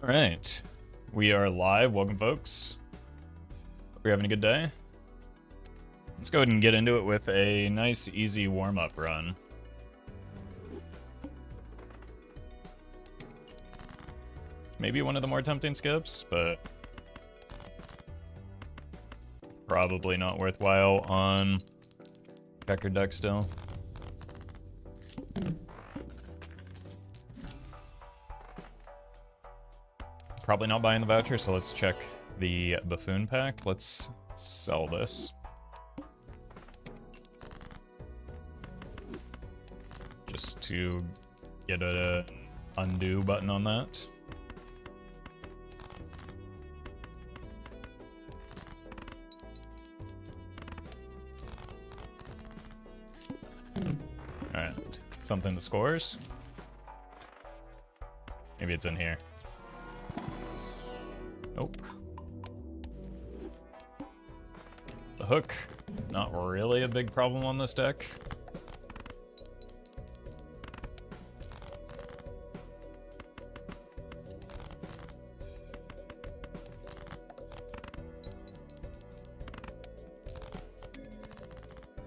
All right, we are live. Welcome, folks. Hope you're having a good day. Let's go ahead and get into it with a nice, easy warm-up run. Maybe one of the more tempting skips, but probably not worthwhile on checkered deck still. Probably not buying the voucher, so let's check the buffoon pack. Let's sell this. Just to get an undo button on that. Alright, something that scores. Maybe it's in here. Nope. The hook, not really a big problem on this deck.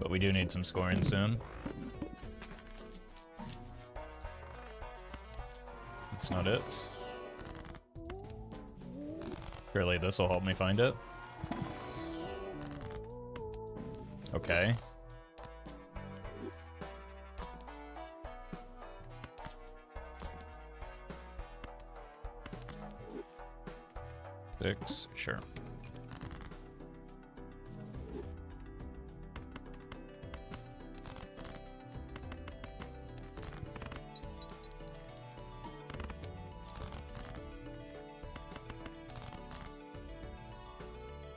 But we do need some scoring soon. That's not it. Surely this will help me find it. Okay. Six, sure.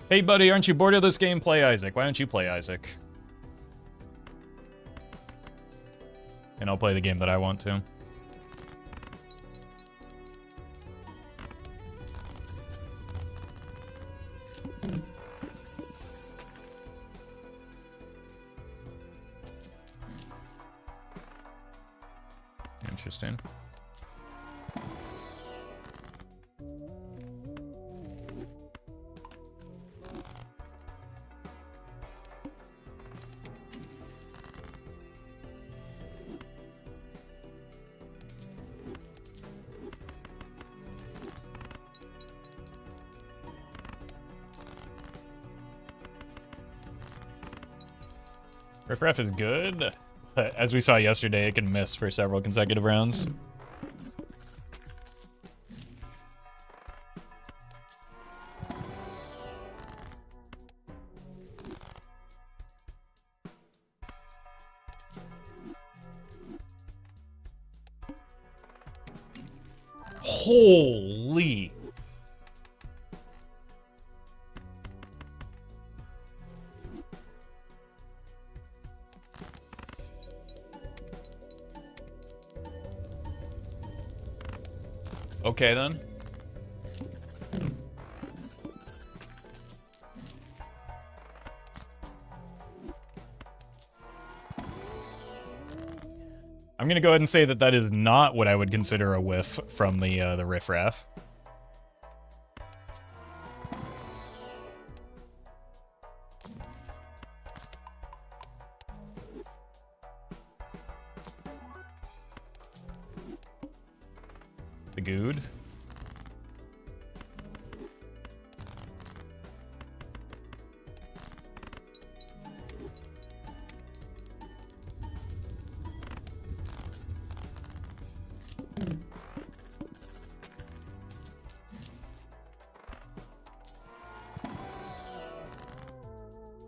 Hey buddy, aren't you bored of this game? Play Isaac. Why don't you play Isaac? And I'll play the game that I want to. Interesting. Riffraff is good, but as we saw yesterday, it can miss for several consecutive rounds. Holy! Okay, then. I'm gonna go ahead and say that that is not what I would consider a whiff from the riffraff. The good.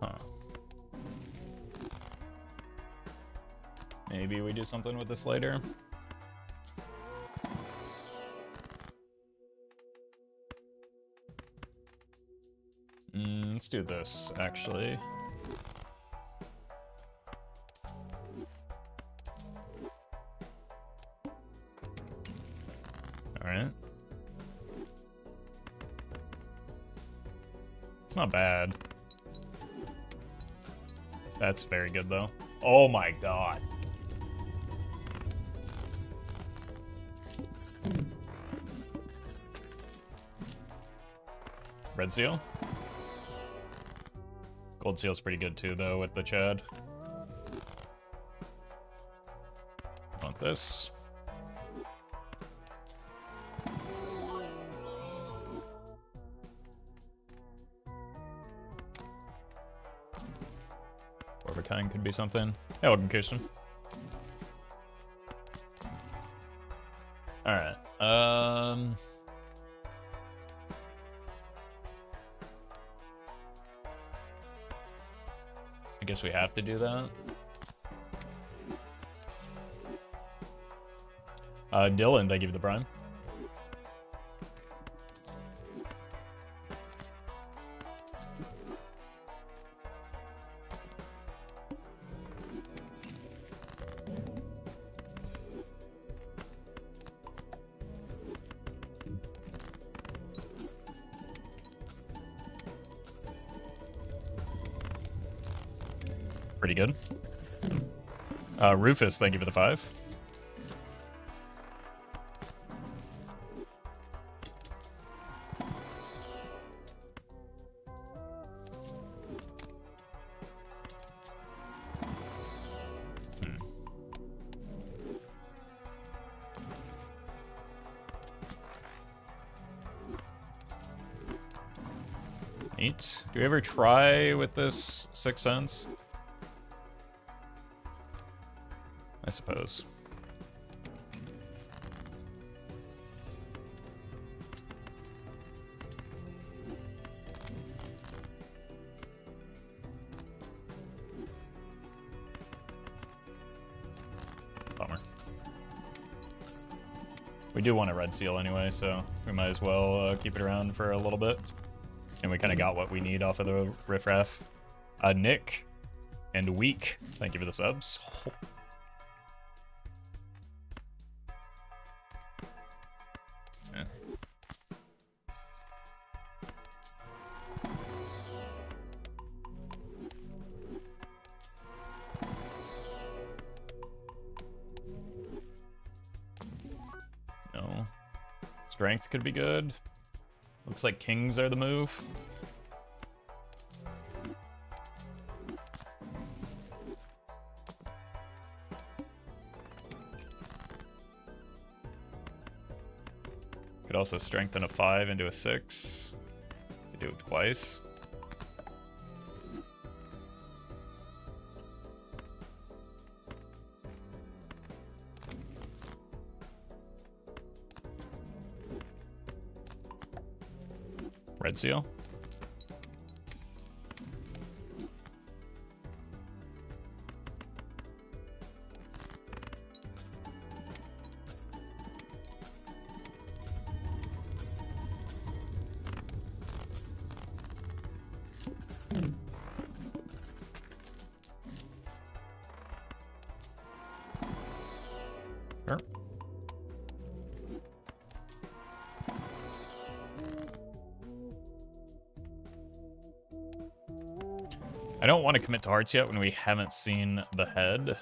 Huh. Maybe we do something with this later. Let's do this, actually. Alright. It's not bad. That's very good, though. Oh my god. Red seal. Gold seal's pretty good too, though, with the Chad. Want this. Overtime could be something. Yeah, welcome, Kirsten. Alright. I guess we have to do that. Dylan, thank you for the prime. Pretty good. Rufus, thank you for the 5. Neat. Do we ever try with this 6th Sense? I suppose. Bummer. We do want a red seal anyway, so we might as well keep it around for a little bit. And we kind of got what we need off of the riffraff. Nick and Weak, thank you for the subs. Yeah. No. Strength could be good. Looks like kings are the move. Could also strengthen a 5 into a 6. Could do it twice. Red seal. Sure. I don't want to commit to hearts yet when we haven't seen the head.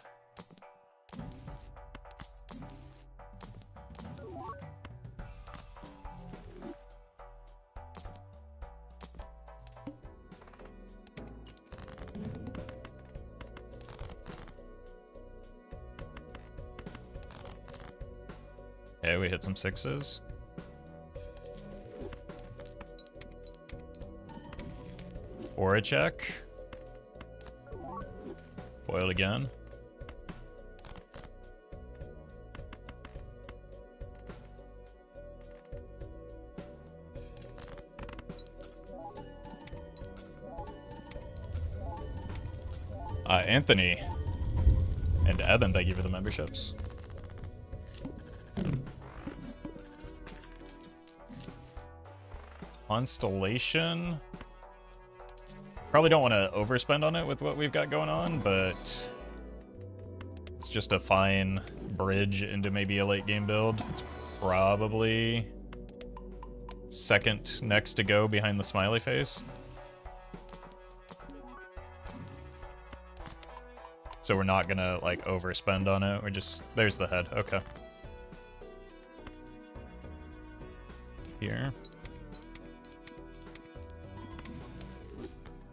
Okay, we hit some 6s. Or a check. Foiled again. Anthony and Evan, thank you for the memberships. Constellation. Probably don't want to overspend on it with what we've got going on, but it's just a fine bridge into maybe a late game build. It's probably second next to go behind the smiley face. So we're not gonna like overspend on it. We're just, there's the head. Okay. Here.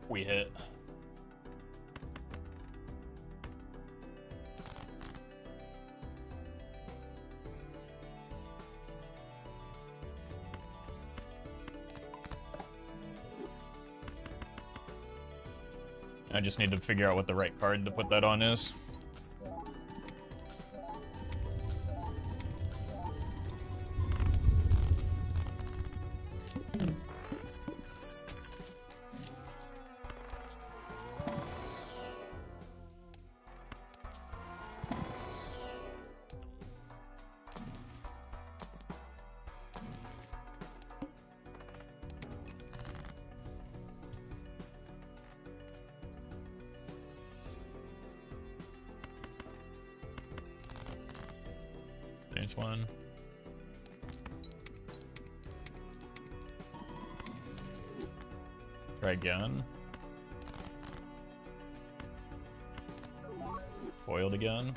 We hit. I just need to figure out what the right card to put that on is. There's one. Try again. Foiled again.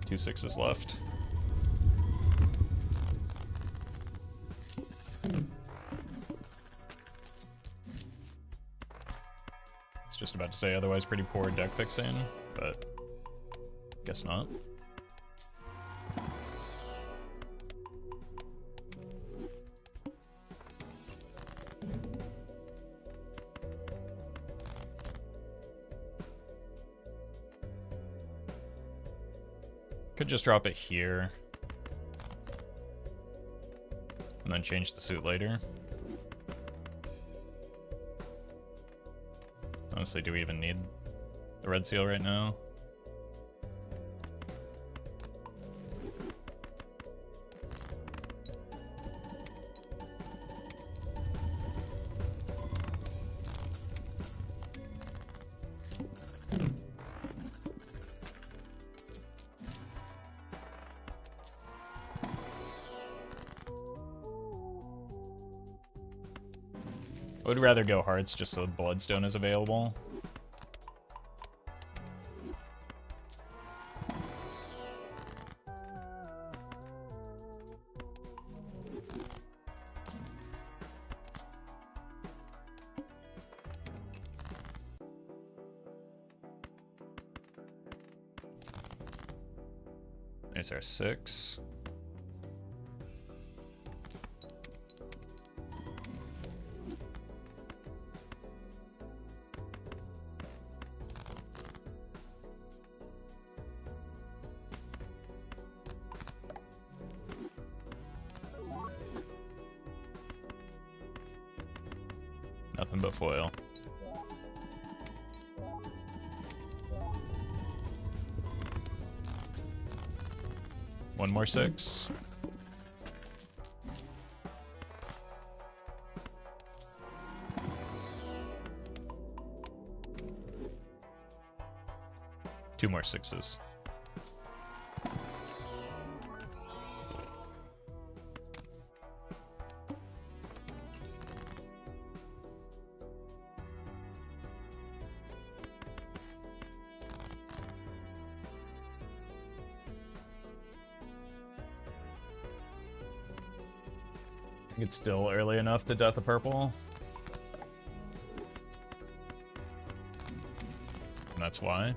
Two sixes left. Just about to say otherwise pretty poor deck fixing, but guess not. Could just drop it here and then change the suit later. Honestly, do we even need the red seal right now? I would rather go hearts just so Bloodstone is available. There's our 6. Nothing but foil. One more 6. Two more 6s. It's still early enough to death a purple. And that's why.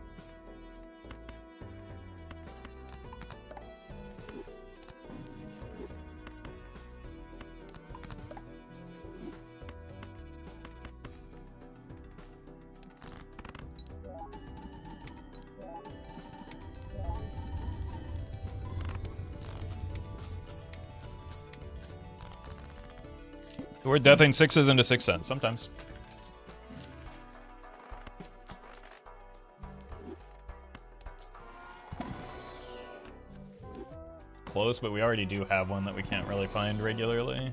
We're deathing 6s into 6 cents sometimes. It's close, but we already do have one that we can't really find regularly.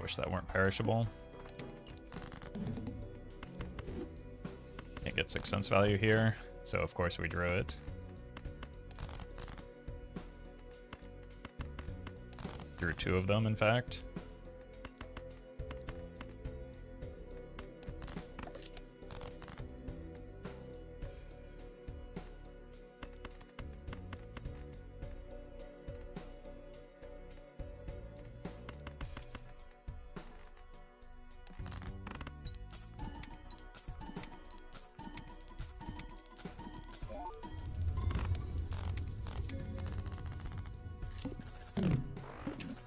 Wish that weren't perishable. Can't get 6 cents value here. So of course we drew it. Drew 2 of them, in fact.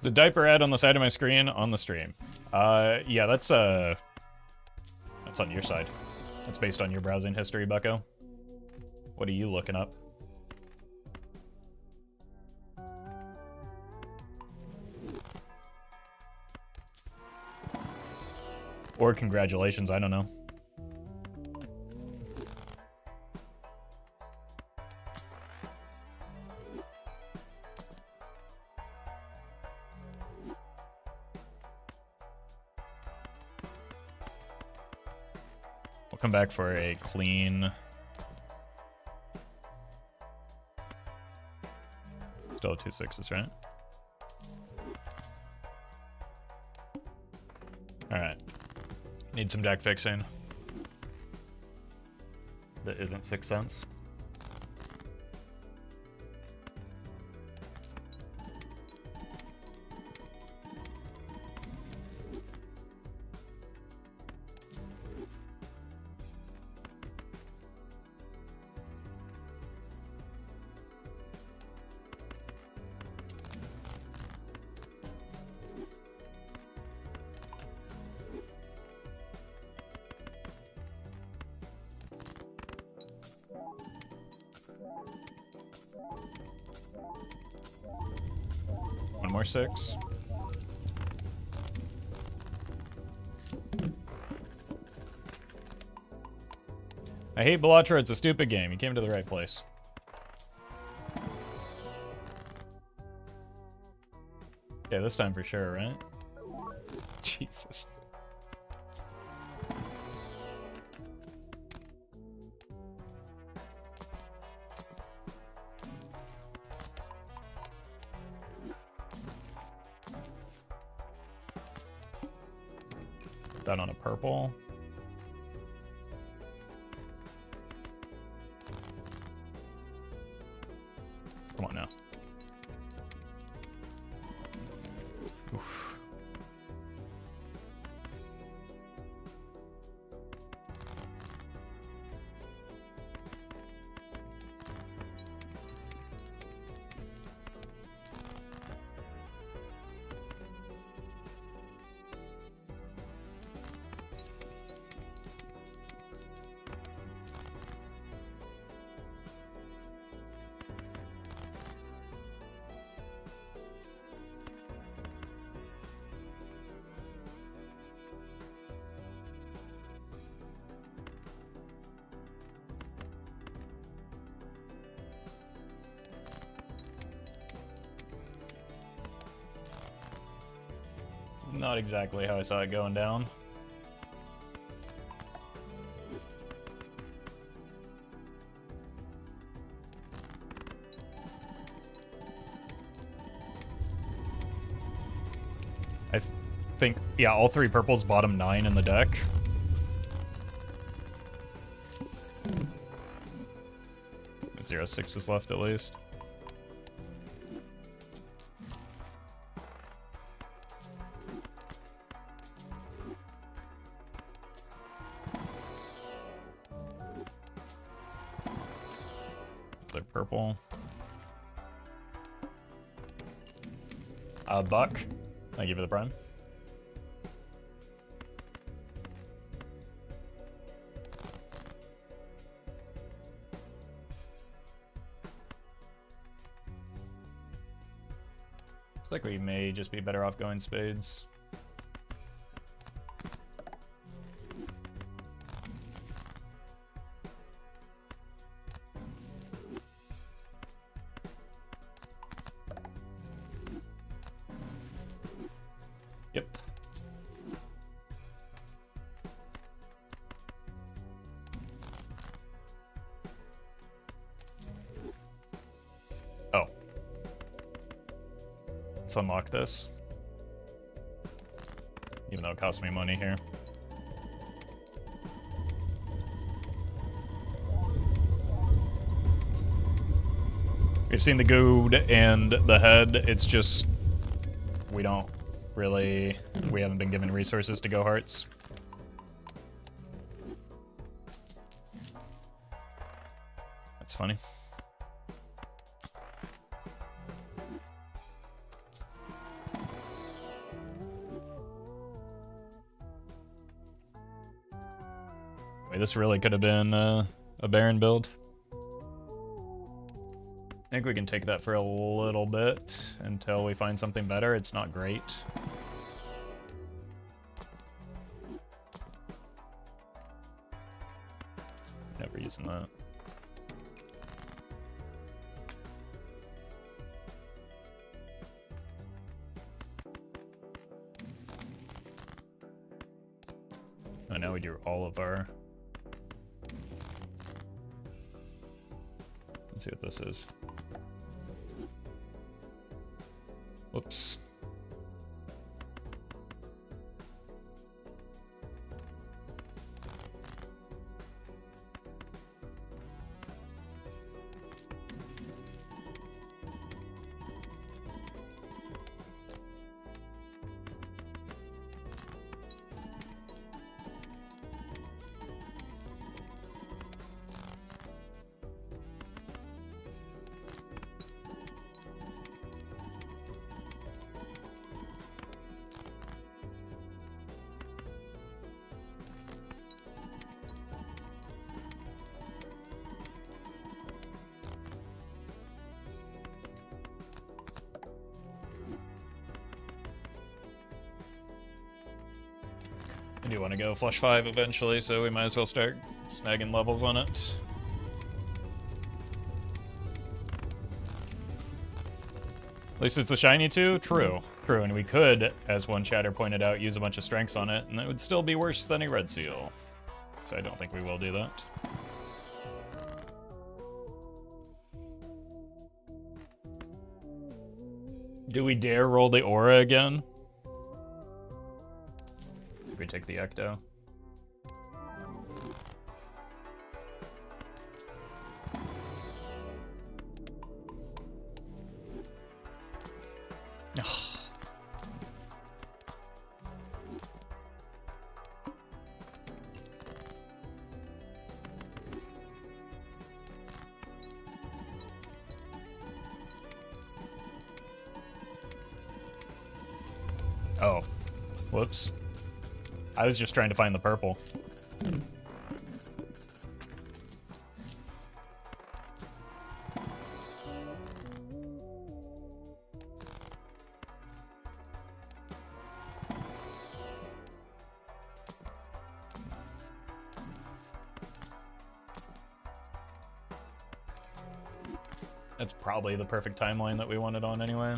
The diaper ad on the side of my screen on the stream. Yeah, that's on your side. That's based on your browsing history, Bucko. What are you looking up? Or congratulations, I don't know. We'll come back for a clean... Still have 2 6s, right? Alright. Need some deck fixing. That isn't 6 cents. One more 6. I hate Belatra, it's a stupid game. You came to the right place. Yeah, this time for sure, right? Jesus. That on a purple. Come on now. Oof. Not exactly how I saw it going down. I think, yeah, all 3 purples bottom 9 in the deck. Zero 6s left at least. Purple. Buck. Thank you for the prime. Looks like we may just be better off going spades. Yep. Oh. Let's unlock this. Even though it costs me money here. We've seen the goad and the head. It's just we don't really, we haven't been given resources to go hearts. That's funny. Wait, this really could have been a Baron build. I think we can take that for a little bit until we find something better. It's not great. Never using that. Oh, now we do all of our... Let's see what this is. Whoops. I do want to go flush 5 eventually, so we might as well start snagging levels on it. At least it's a shiny too? True. True, and we could, as one chatter pointed out, use a bunch of strengths on it, and it would still be worse than a red seal. So I don't think we will do that. Do we dare roll the aura again? We take the Ecto. Oh, whoops. I was just trying to find the purple. That's probably the perfect timeline that we wanted on anyway.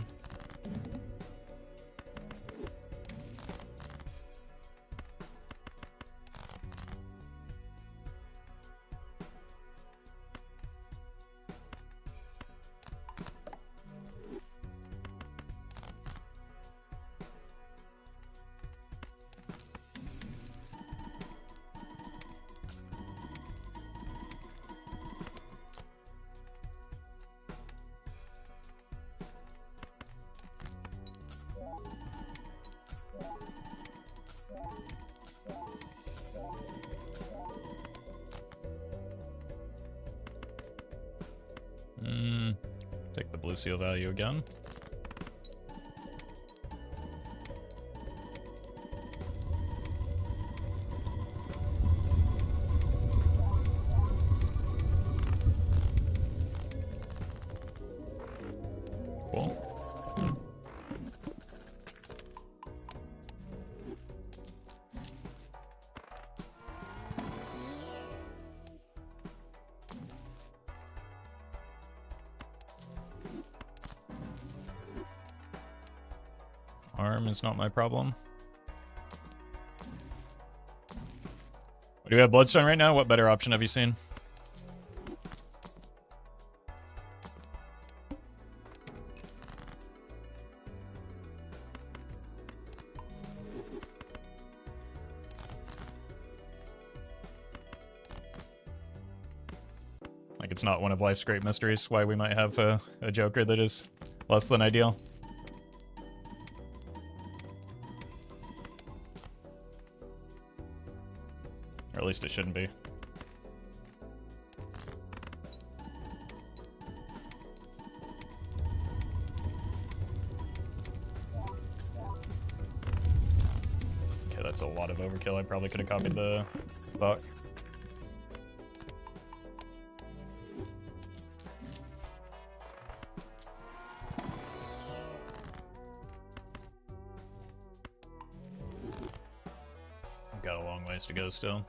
Take the blue seal value again. Cool. Arm is not my problem. Do we have Bloodstone right now? What better option have you seen? Like, it's not one of life's great mysteries why we might have a Joker that is less than ideal. Or at least it shouldn't be. Okay, that's a lot of overkill. I probably could have copied the buck. got a long ways to go still.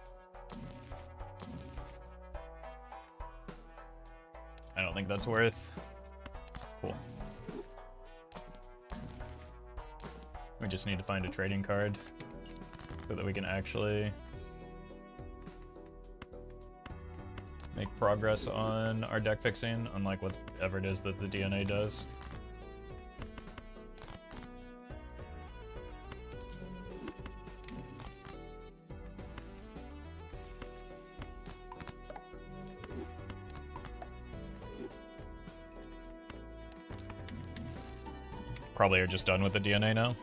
I don't think that's worth. Cool. We just need to find a trading card so that we can actually make progress on our deck fixing, unlike whatever it is that the DNA does. Probably are just done with the DNA now.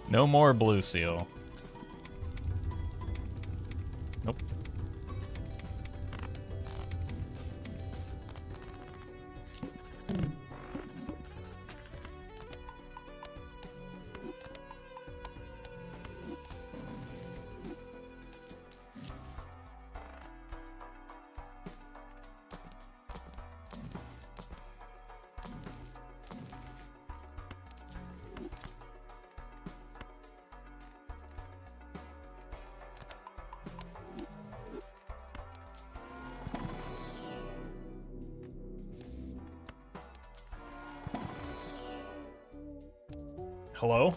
No more blue seal. Nope. Hello?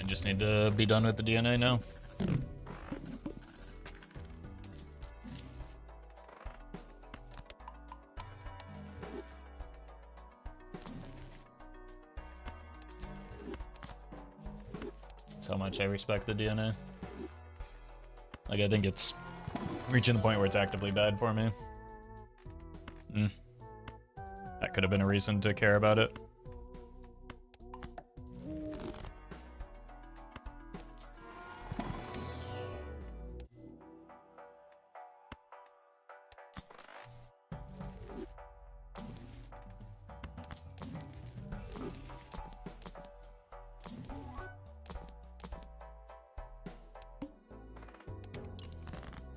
Just need to be done with the DNA now. That's how much I respect the DNA. Like, I think it's reaching the point where it's actively bad for me. That could have been a reason to care about it.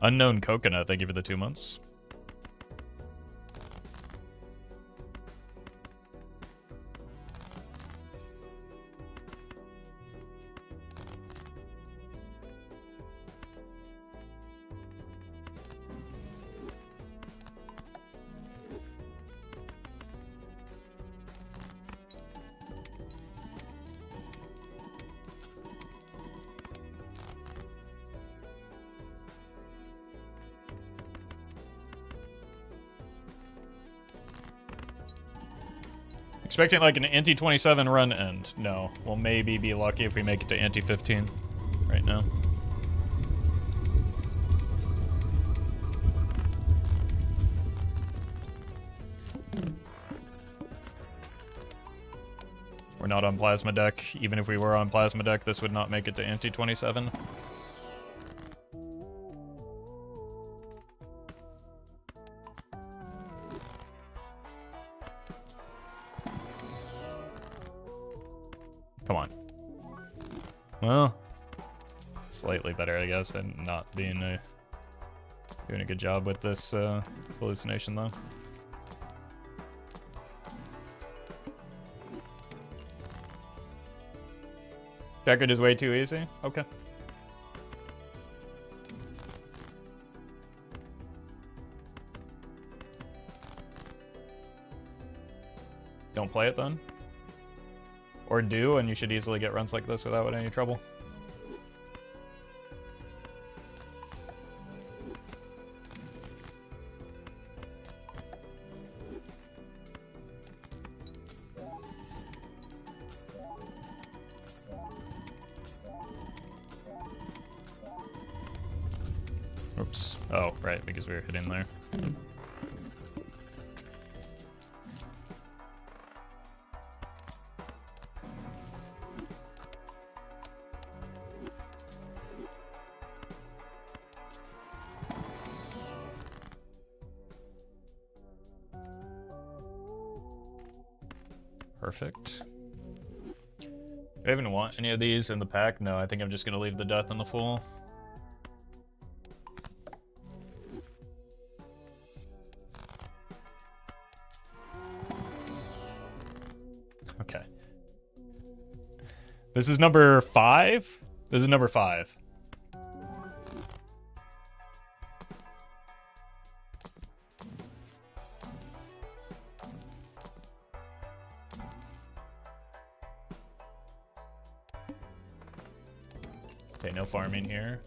Unknown Coconut, thank you for the 2 months. Expecting like an anti-27 run end. No, we'll maybe be lucky if we make it to anti-15 right now. We're not on Plasma Deck. Even if we were on Plasma Deck, this would not make it to anti-27. Come on. Well, slightly better, I guess, and not being a Doing a good job with this hallucination, though. Checkered is way too easy? Okay. Don't play it then? Or do, and you should easily get runs like this without any trouble. Oops. Oh, right, because we were hitting there. Perfect. Do I even want any of these in the pack? No, I think I'm just going to leave the death and the fool. Okay. This is number 5? This is number 5. Okay, no farming here.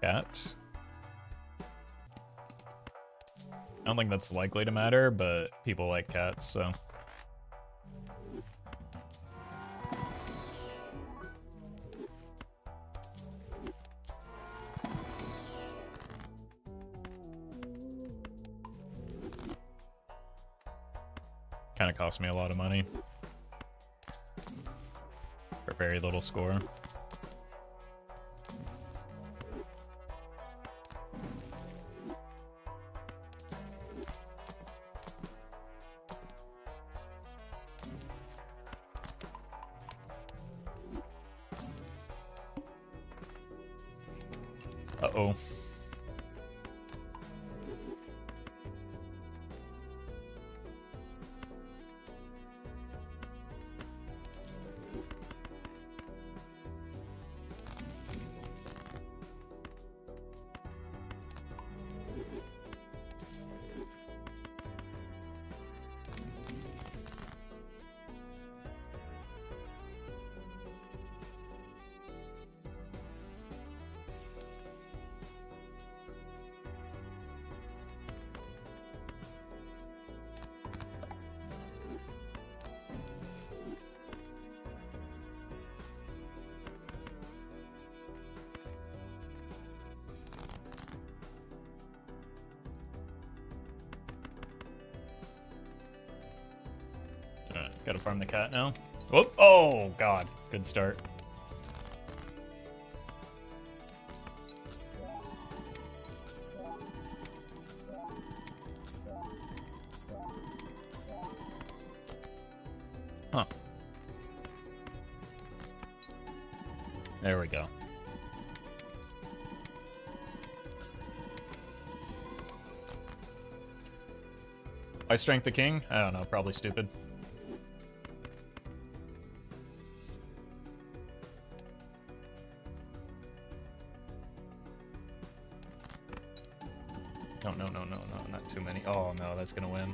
Cat. I don't think that's likely to matter, but people like cats, so. Kind of cost me a lot of money for very little score. Uh-oh. Gotta farm the cat now. Whoop! Oh, God. Good start. Huh. There we go. Why strength the king? I don't know, probably stupid. No, not too many. Oh no, that's gonna win.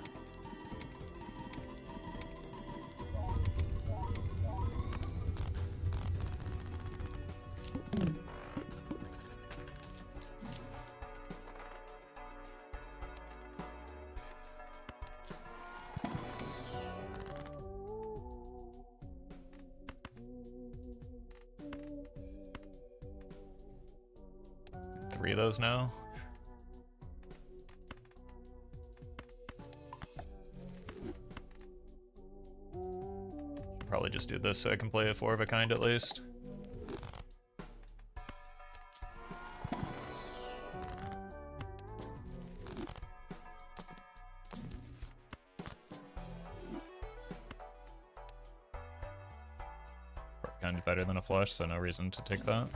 3 of those now. Probably just do this so I can play a 4 of a kind at least. Kind of better than a flush, so no reason to take that.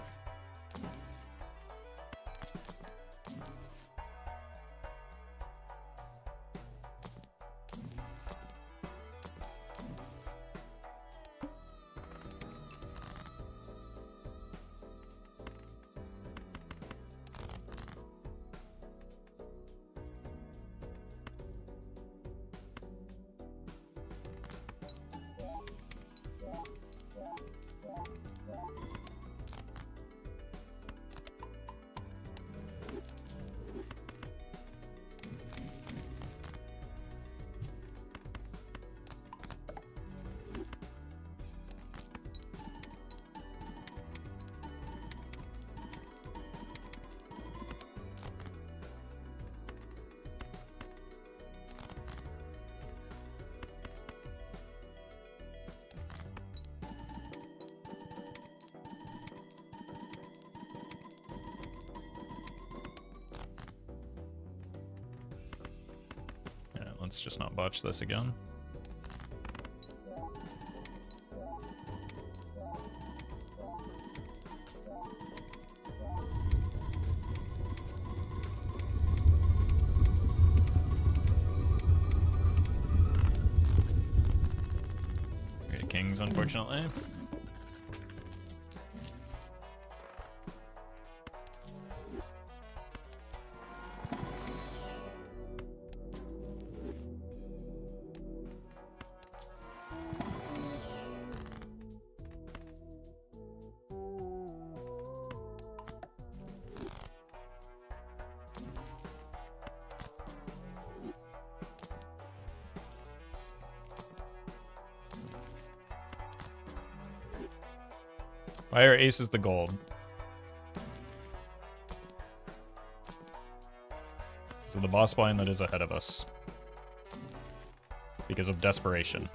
Let's just not botch this again. We got kings, unfortunately. Why are aces the gold? So the boss blind that is ahead of us. Because of desperation.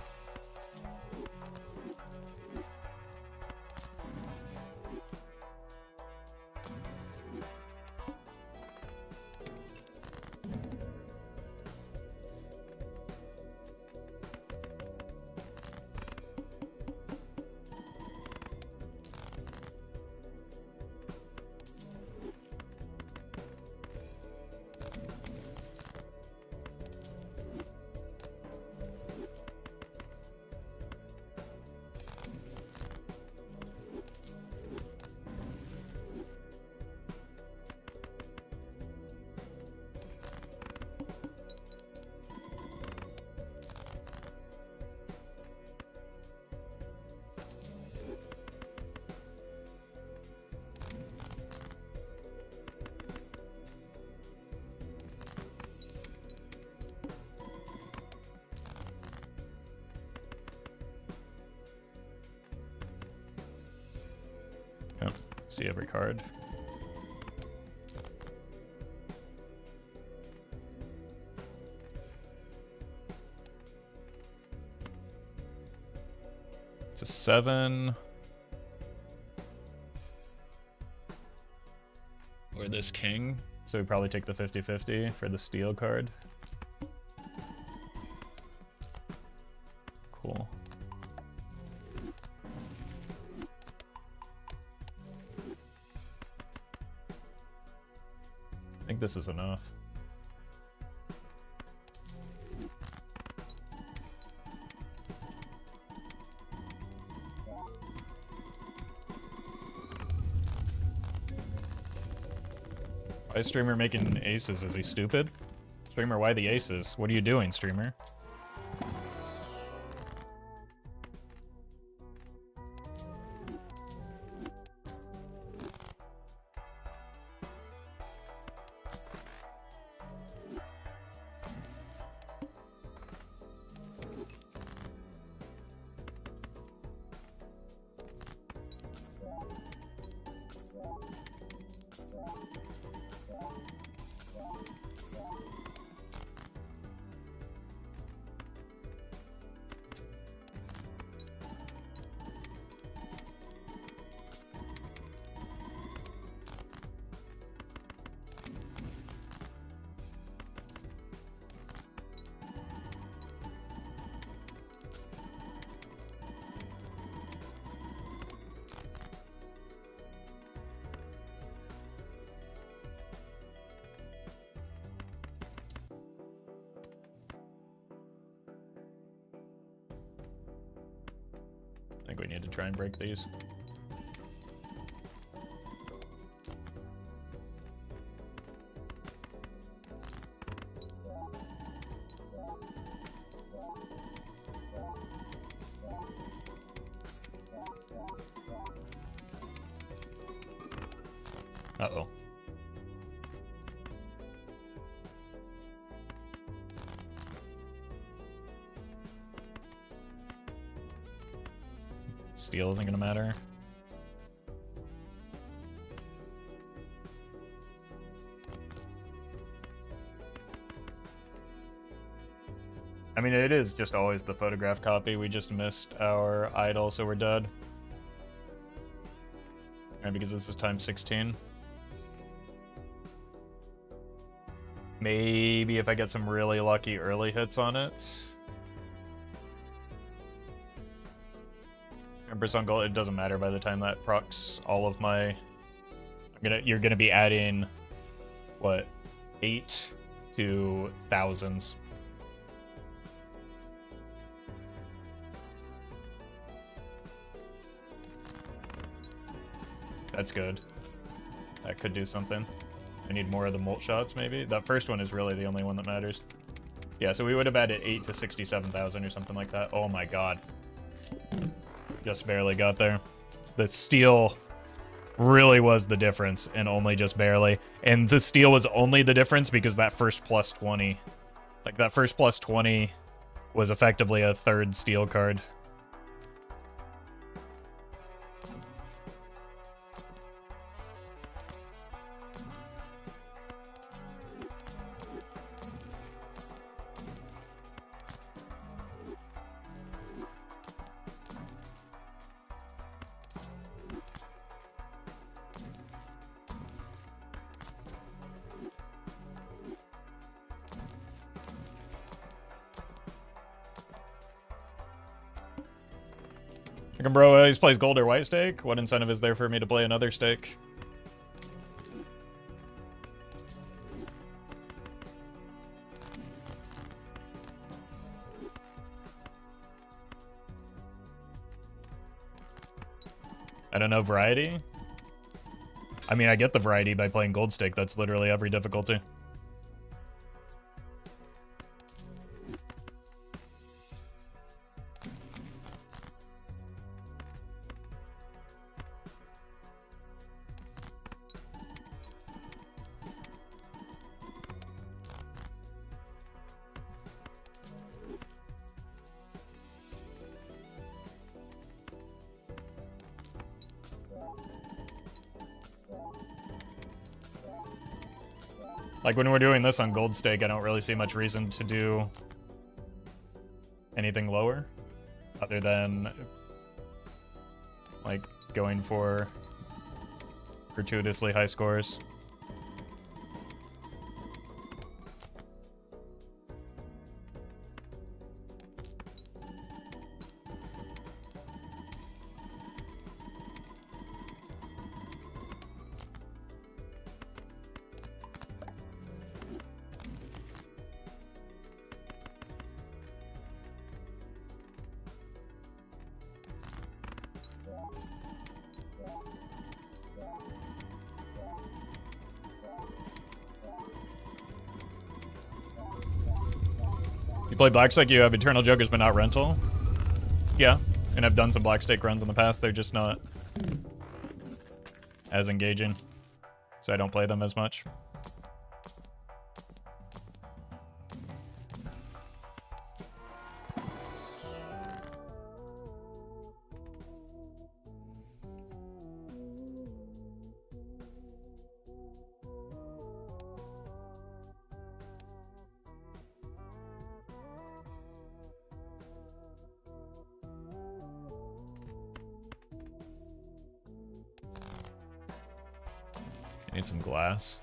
Yep. See every card. It's a 7. Or this king. So we probably take the 50-50 for the steel card. Cool. I think this is enough. Why is streamer making aces? Is he stupid? Streamer, why the aces? What are you doing, streamer? need to try and break these. Uh-oh. Steel isn't gonna matter. I mean, it is just always the photograph copy. We just missed our idol, so we're dead. And because this is times 16. Maybe if I get some really lucky early hits on it. Embers on gold, it doesn't matter by the time that procs all of my... You're gonna be adding, what, 8 to thousands. That's good. That could do something. I need more of the molt shots, maybe. That first one is really the only one that matters. Yeah, so we would have added 8 to 67,000 or something like that. Oh my god. Just barely got there. The steel really was the difference, and only just barely. And the steel was only the difference because that first plus 20. Like, that first plus 20 was effectively a third steel card. Bro always plays gold or white stake. What incentive is there for me to play another stake? I don't know, variety? I mean, I get the variety by playing gold stake. That's literally every difficulty. Like, when we're doing this on gold stake, I don't really see much reason to do anything lower, other than, like, going for gratuitously high scores. Play black stake, you have Eternal Jokers but not rental. Yeah, and I've done some black stake runs in the past. They're just not as engaging, so I don't play them as much. I need some glass.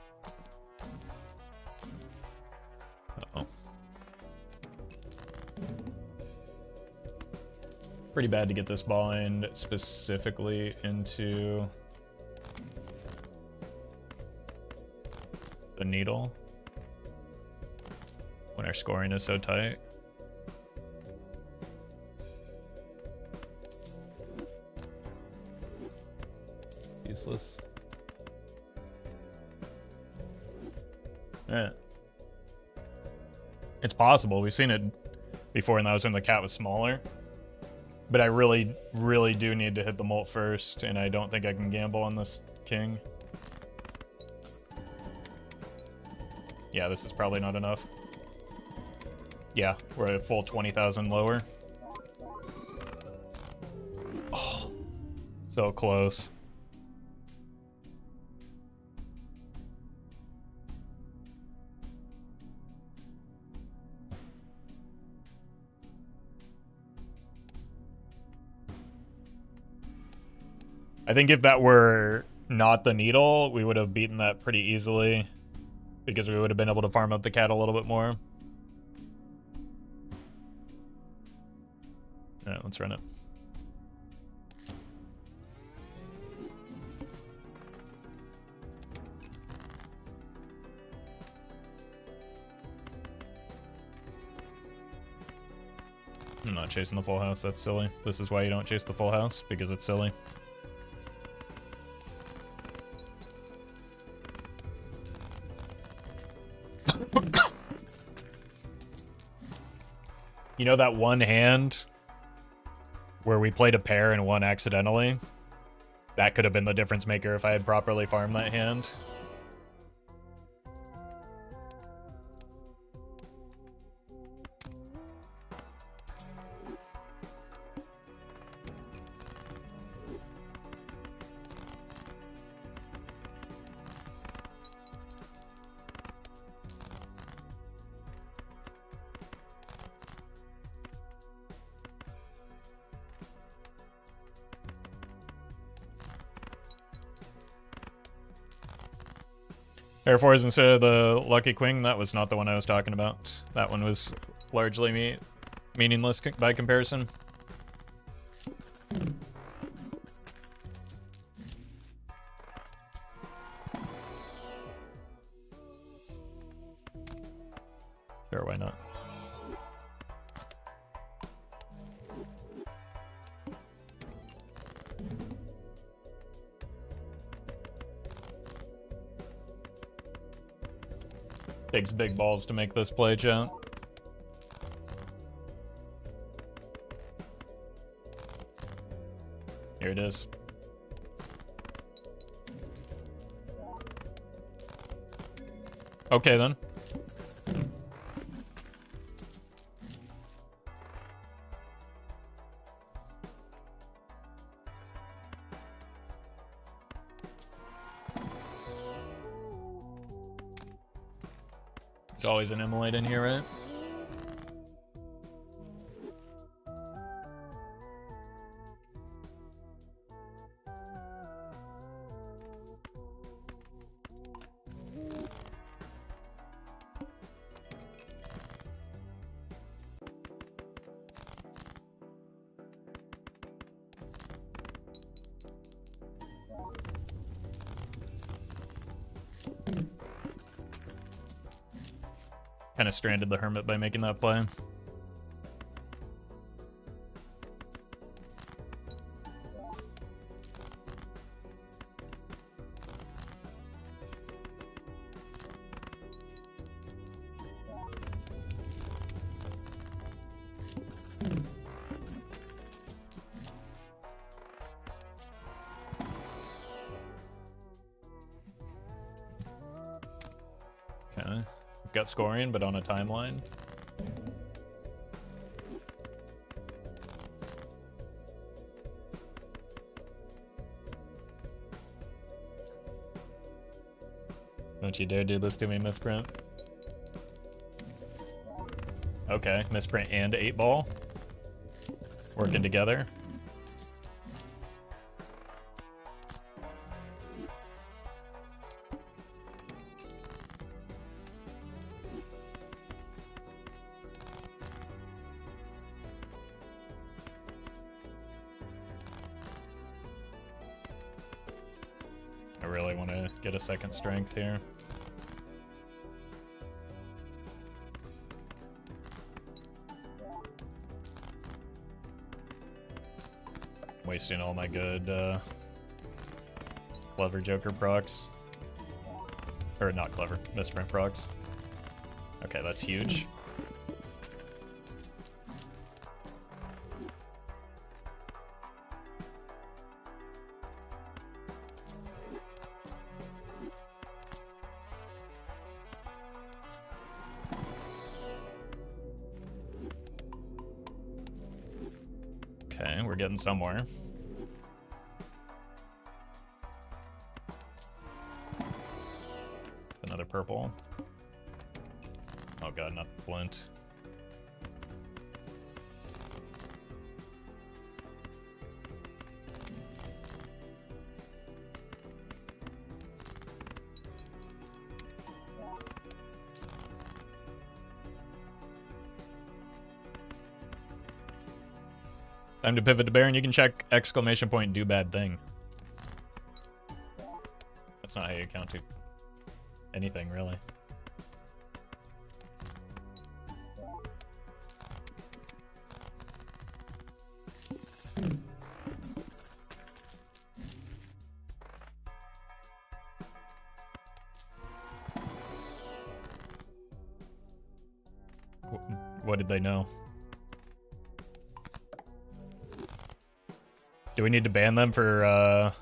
Uh-oh. Pretty bad to get this bind specifically into the needle when our scoring is so tight. Useless. Yeah. It's possible. We've seen it before, and that was when the cat was smaller. But I really, really do need to hit the molt first, and I don't think I can gamble on this king. Yeah, this is probably not enough. Yeah, we're at full 20,000 lower. Oh, so close. I think if that were not the needle, we would have beaten that pretty easily because we would have been able to farm up the cat a little bit more. All right, let's run it. I'm not chasing the full house, that's silly. This is why you don't chase the full house, because it's silly. You know that one hand where we played a pair and won accidentally? That could have been the difference maker if I had properly farmed that hand. Air 4s instead of the Lucky Queen, that was not the one I was talking about. That one was largely meaningless by comparison. Sure, why not? Takes big balls to make this play, chat. Here it is. Okay, then. There's always an immolate in here, right? Kind of stranded the Hermit by making that play. Okay. We've got scoring, but on a timeline. Don't you dare do this to me, Misprint. Okay, Misprint and 8-ball. Working together. I really want to get a second strength here. Wasting all my good Clever Joker procs. Or not clever, misprint procs. Okay, that's huge. Okay, we're getting somewhere. Another purple. Oh god, not the flint. Time to pivot to Baron. You can check exclamation point do bad thing. That's not how you count to anything, really. What did they know? Do we need to ban them for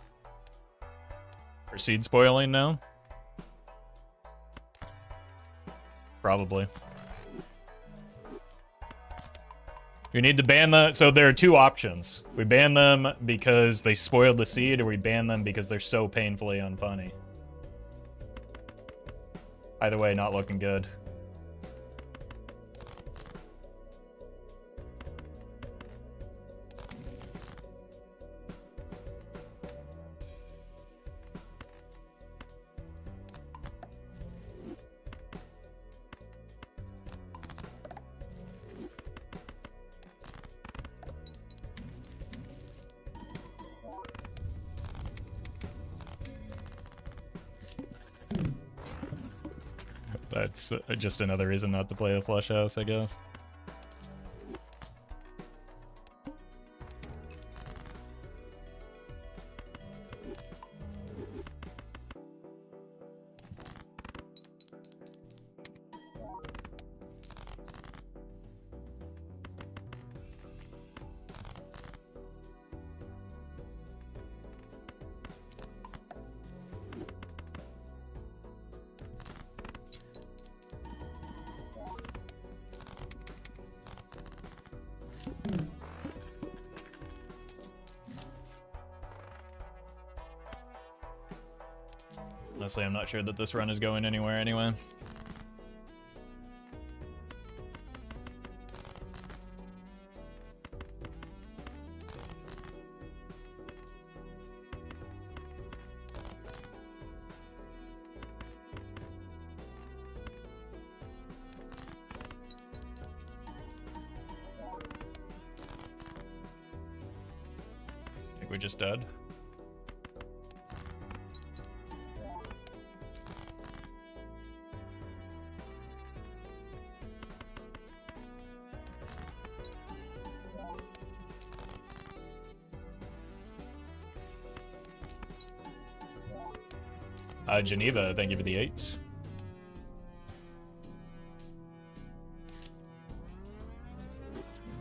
seed spoiling now? Probably. We need to ban the... So there are two options. We ban them because they spoiled the seed, or we ban them because they're so painfully unfunny. Either way, not looking good. That's just another reason not to play a flush house, I guess. Honestly, I'm not sure that this run is going anywhere anyway. I think we just dead. Geneva, thank you for the 8.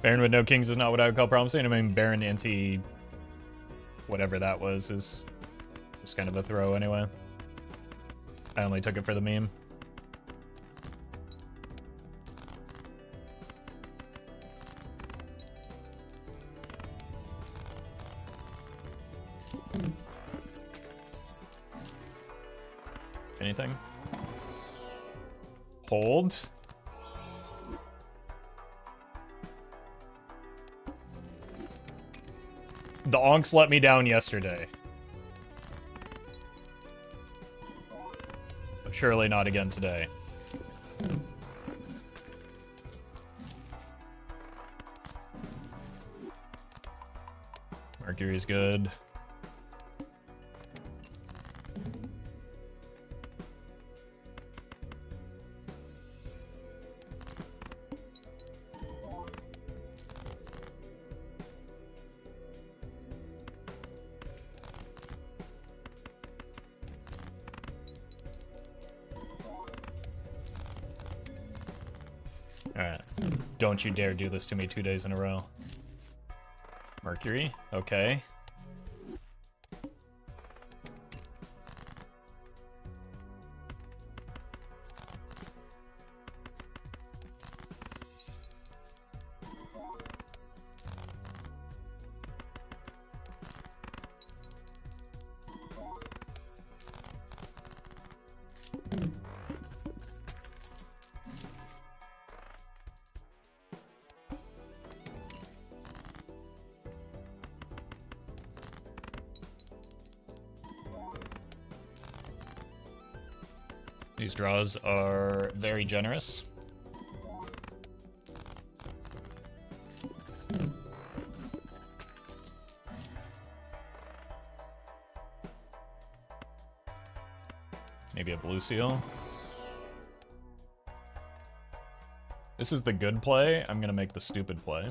Baron with no kings is not what I would call promising. I mean, Baron anti whatever that was is just kind of a throw anyway. I only took it for the meme. Anything? Hold. The onks let me down yesterday. But surely not again today. Mercury's good. Don't you dare do this to me 2 days in a row. Mercury, okay. These draws are very generous. Maybe a blue seal. This is the good play. I'm gonna make the stupid play.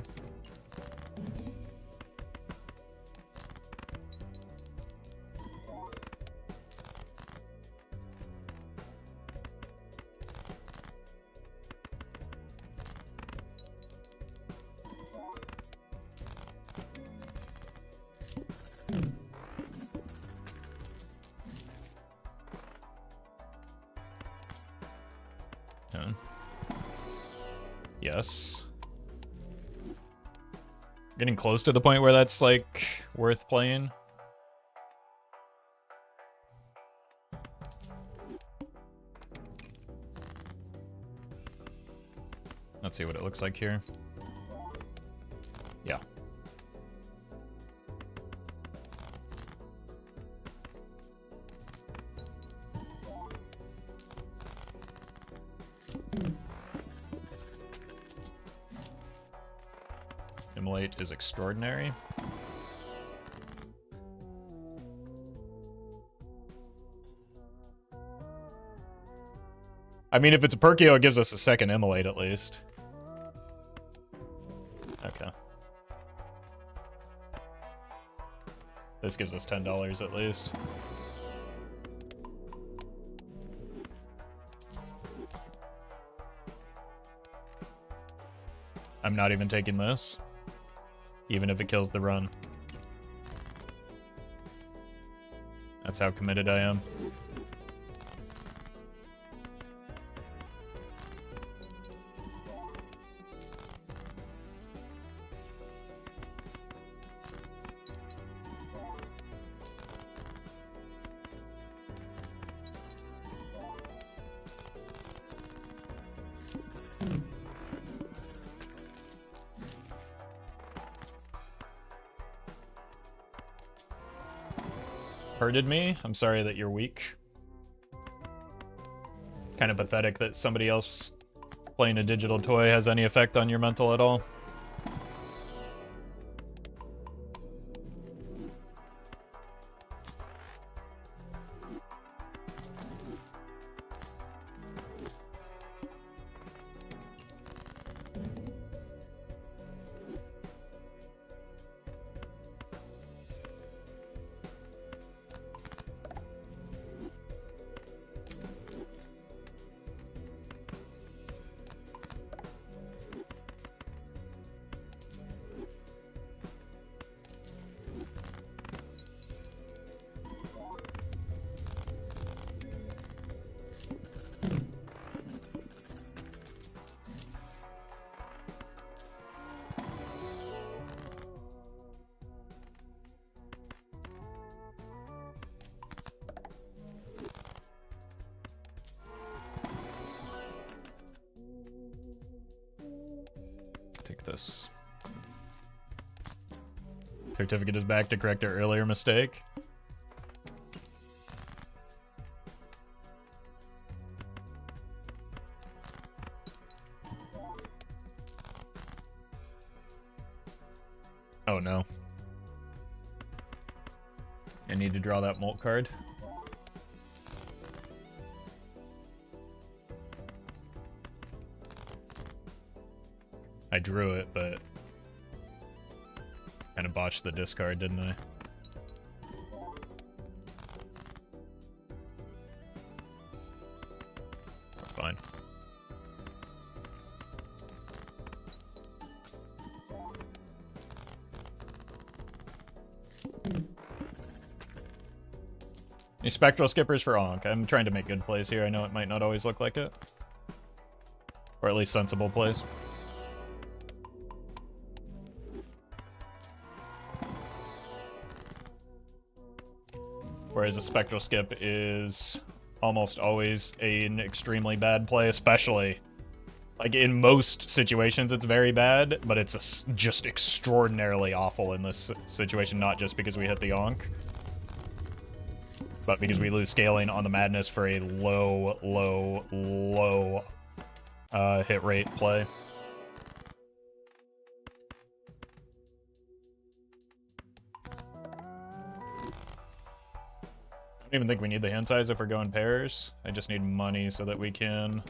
Yes. Getting close to the point where that's, like, worth playing. Let's see what it looks like here. Yeah. Immolate is extraordinary. I mean, if it's a Perkio, it gives us a second Immolate at least. Okay. This gives us $10 at least. I'm not even taking this, even if it kills the run. That's how committed I am. Hurted me. I'm sorry that you're weak. Kind of pathetic that somebody else playing a digital toy has any effect on your mental at all. Take this. Certificate is back to correct our earlier mistake. Oh no. I need to draw that molt card. I drew it, but kind of botched the discard, didn't I? That's fine. Any spectral skippers for Onk? I'm trying to make good plays here. I know it might not always look like it. Or at least sensible plays. Whereas a spectral skip is almost always an extremely bad play, especially like in most situations it's very bad, but it's just extraordinarily awful in this situation, not just because we hit the Onk, but because we lose scaling on the madness for a low hit rate play. I don't even think we need the hand size if we're going pairs. I just need money so that we can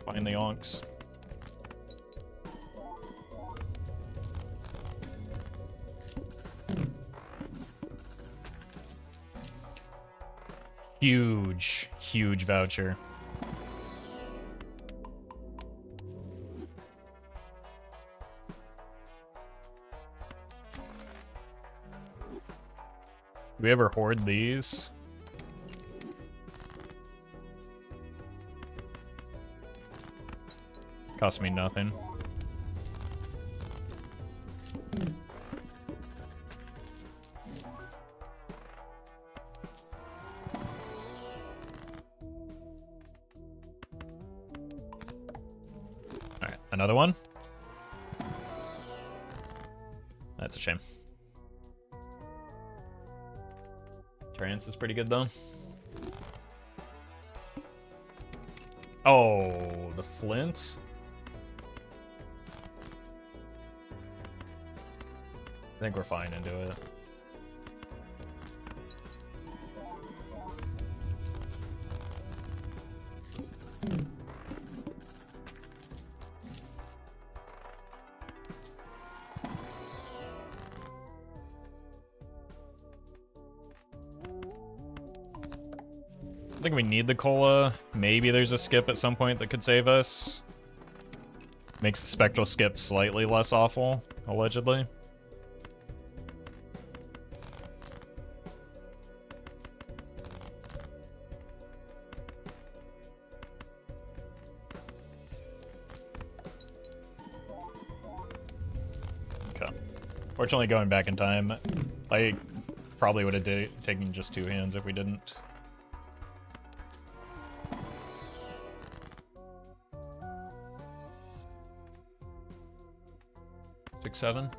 find the onks. Huge voucher. Do we ever hoard these? Cost me nothing. Alright, another one? That's a shame. Trance is pretty good though. Oh, the flint? I think we're fine into it. I think we need the cola. Maybe there's a skip at some point that could save us. Makes the spectral skip slightly less awful, allegedly. Okay. Fortunately, going back in time, I probably would have taken just 2 hands if we didn't. Six, 7.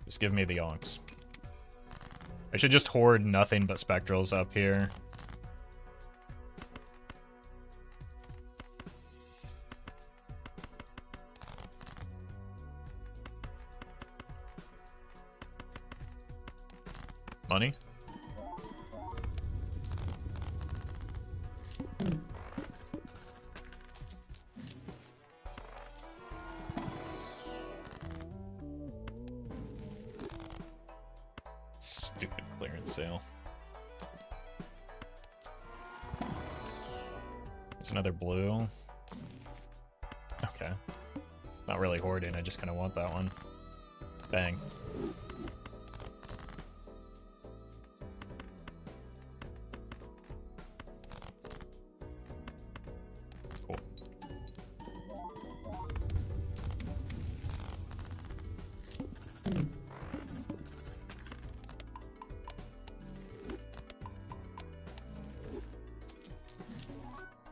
Just give me the onks. I should just hoard nothing but spectrals up here. Money? Stupid clearance sale. There's another blue. Okay. It's not really hoarding, I just kind of want that one. Bang.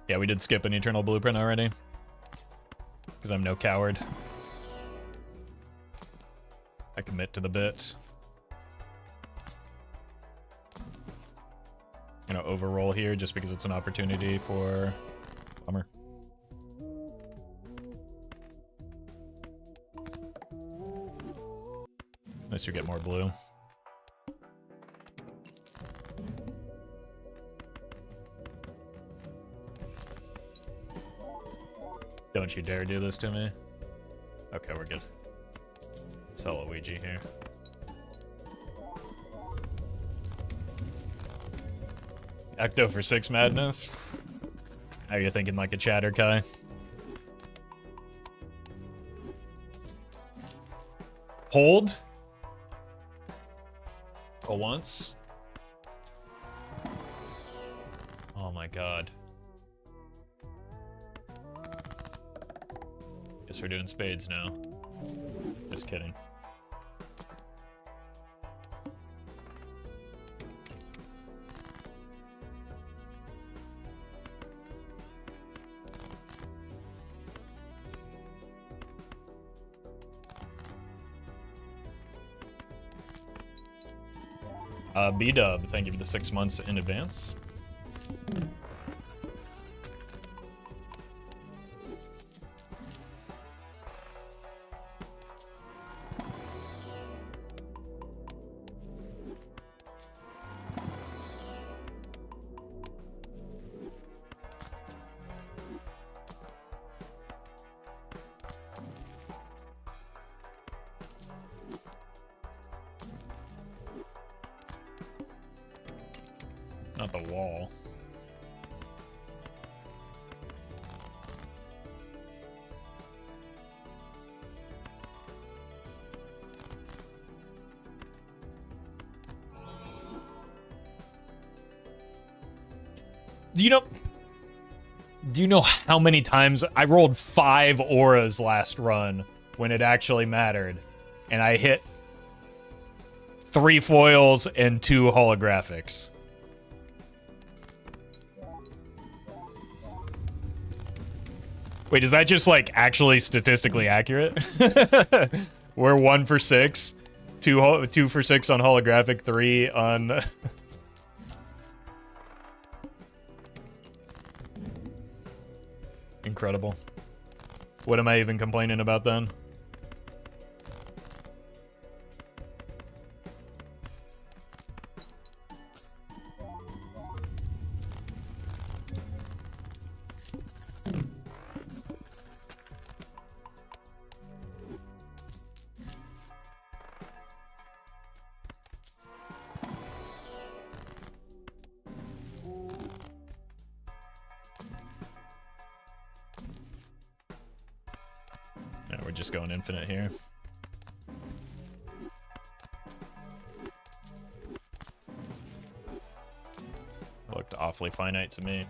Yeah, we did skip an Eternal Blueprint already. Because I'm no coward. I commit to the bit. I'm gonna overroll here just because it's an opportunity for bummer. Unless you get more blue. Don't you dare do this to me. Okay, we're good. sell a Ouija here. Ecto for 6 madness. How are you thinking like a chatter, Kai? Hold. For once. Oh my god. Guess we're doing spades now. Just kidding. B-Dub, thank you for the 6 months in advance. Not the wall. Do you know how many times I rolled 5 auras last run when it actually mattered, and I hit 3 foils and 2 holographics? Wait, is that just like actually statistically accurate? We're 1 for 6, 2 for 6 on holographic, 3 on. Incredible. What am I even complaining about then? We're just going infinite here. Looked awfully finite to me.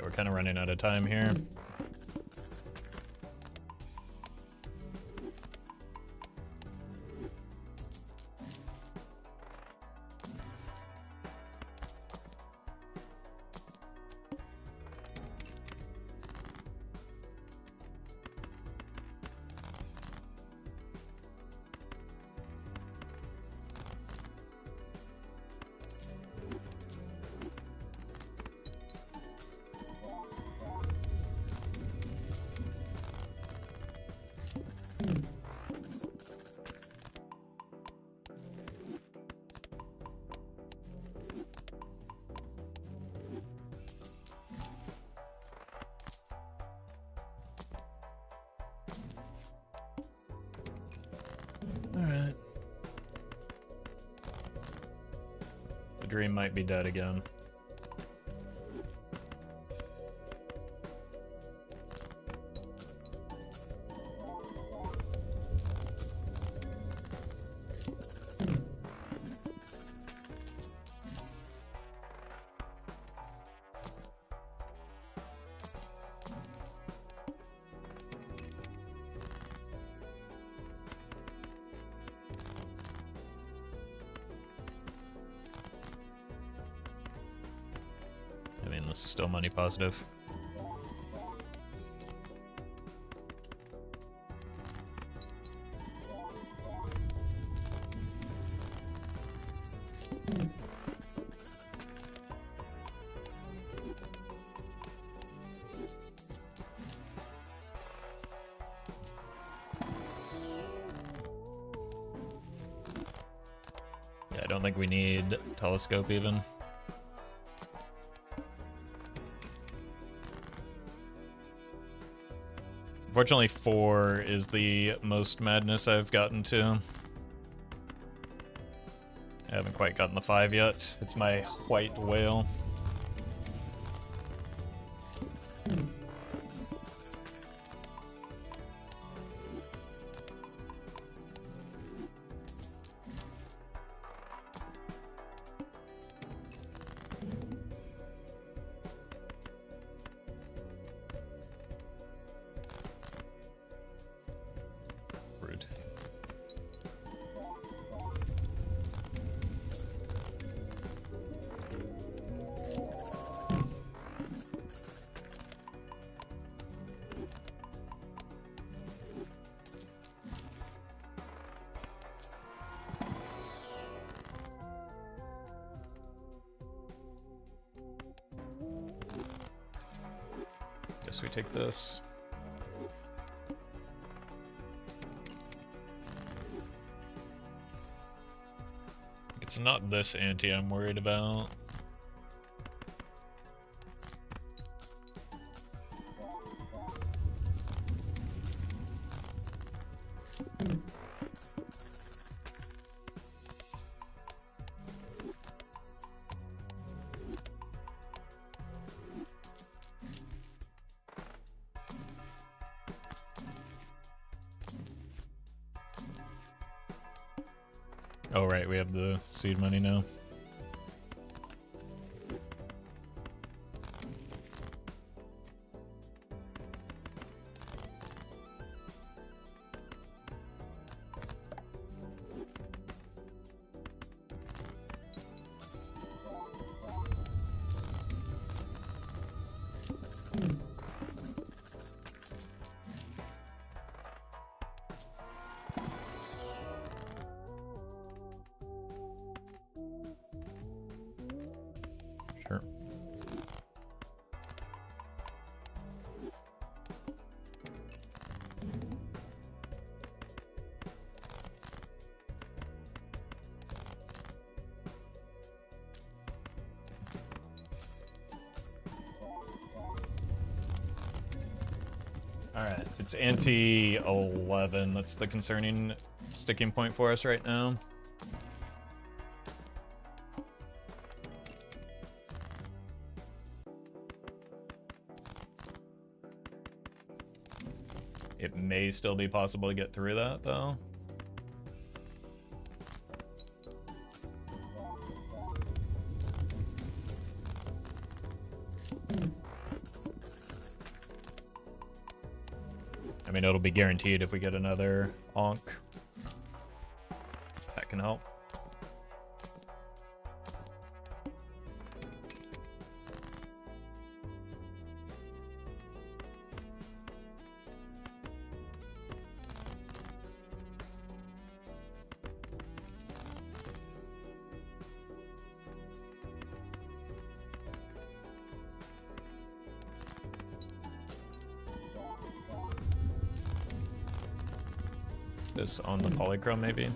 We're kind of running out of time here. Alright. The dream might be dead again. I mean, this is still money positive. don't think we need telescope even. Fortunately, 4 is the most madness I've gotten to. I haven't quite gotten the 5 yet. It's my white whale. Guess we take this. It's not this ante I'm worried about. Oh right, we have the seed money now. Sure. Alright, it's ante 11. That's the concerning sticking point for us right now. It may still be possible to get through that, though. I mean, it'll be guaranteed if we get another onk. That can help. This on the polychrome, maybe.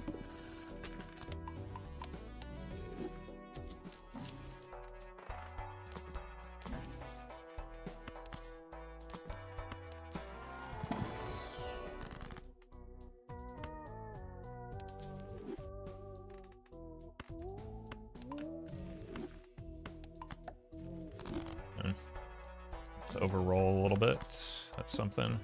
Let's overroll a little bit. That's something.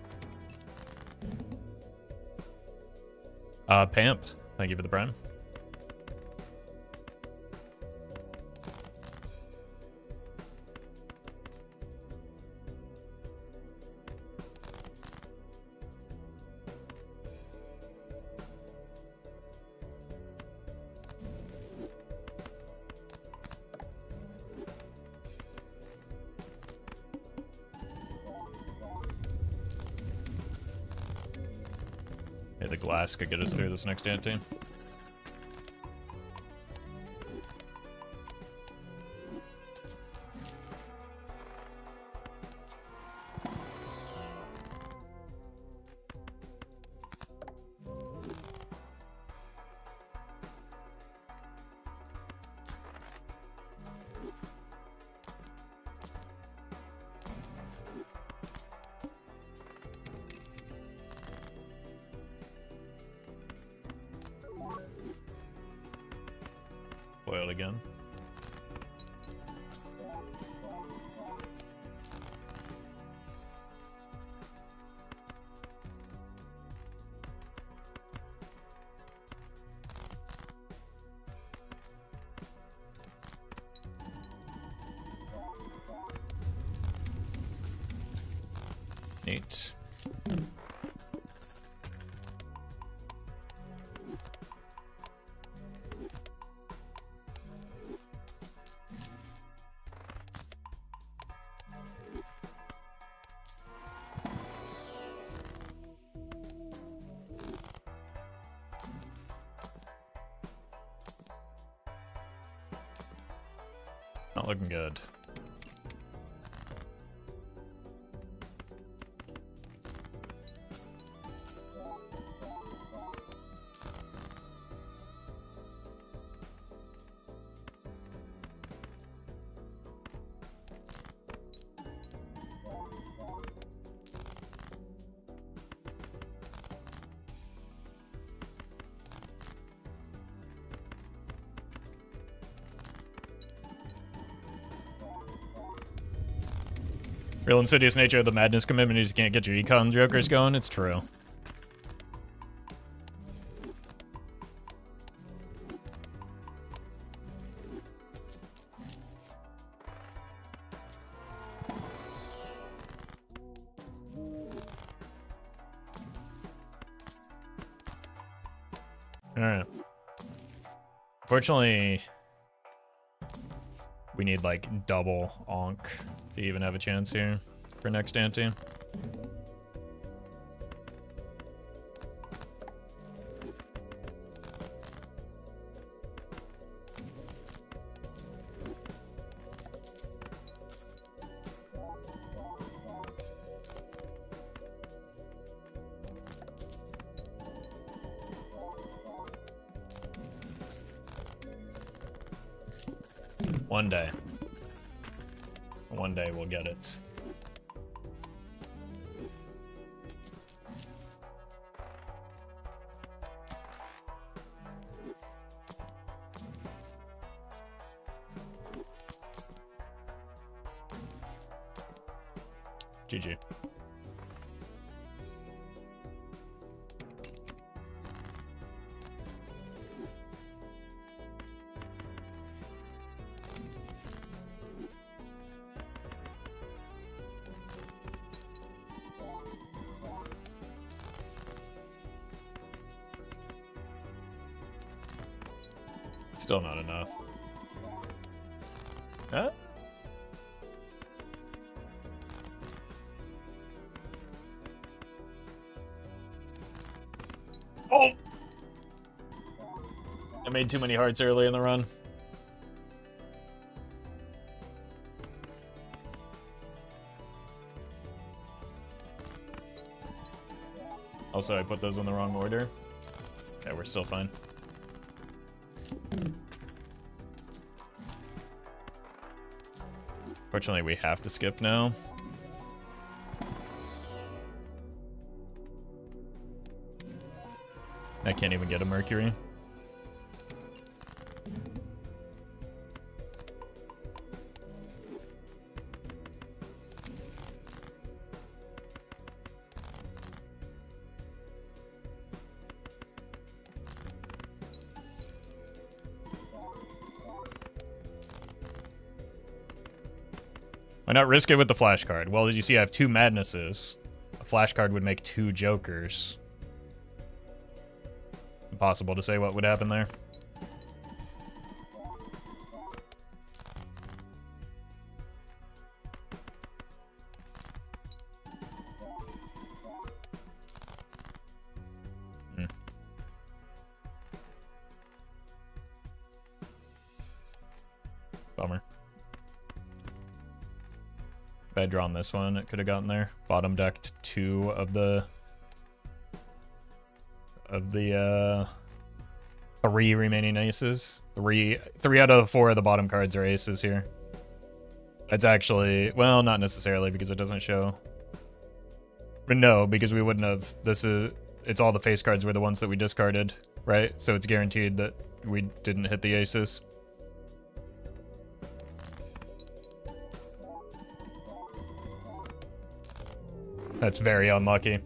Pamp, thank you for the prime. Yeah, the glass could get us through this next ante. foiled again. Neat. Not looking good. Real insidious nature of the madness commitment is you can't get your econ jokers going. It's true. Alright. Fortunately, we need like double onk to even have a chance here for next ante. One day. One day we'll get it. GG. Still not enough. Huh? Oh! I made too many hearts early in the run. Also, I put those in the wrong order. Okay, we're still fine. Fortunately, we have to skip now. I can't even get a Mercury. Why not risk it with the flash card? Well, you see I have two madnesses. A flash card would make two jokers. Impossible to say what would happen there. Bummer. If I had drawn this one, it could have gotten there. Bottom decked two of the three remaining aces. Three out of 4 of the bottom cards are aces here. It's actually, well, not necessarily because it doesn't show. But no, because we wouldn't have. It's all the face cards were the ones that we discarded, right? So it's guaranteed that we didn't hit the aces. That's very unlucky.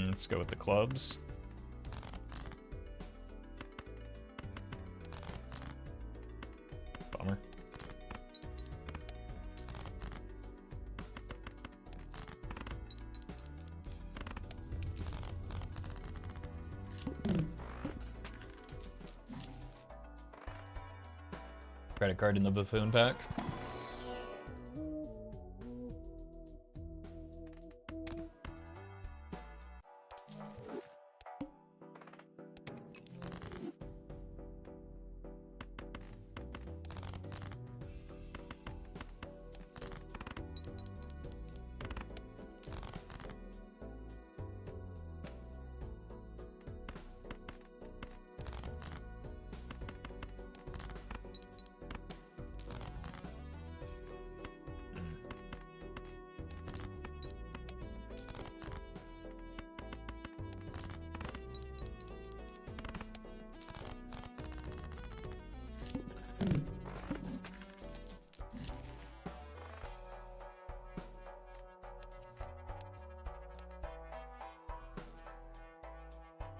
Let's go with the clubs. Bummer. Credit card in the buffoon pack.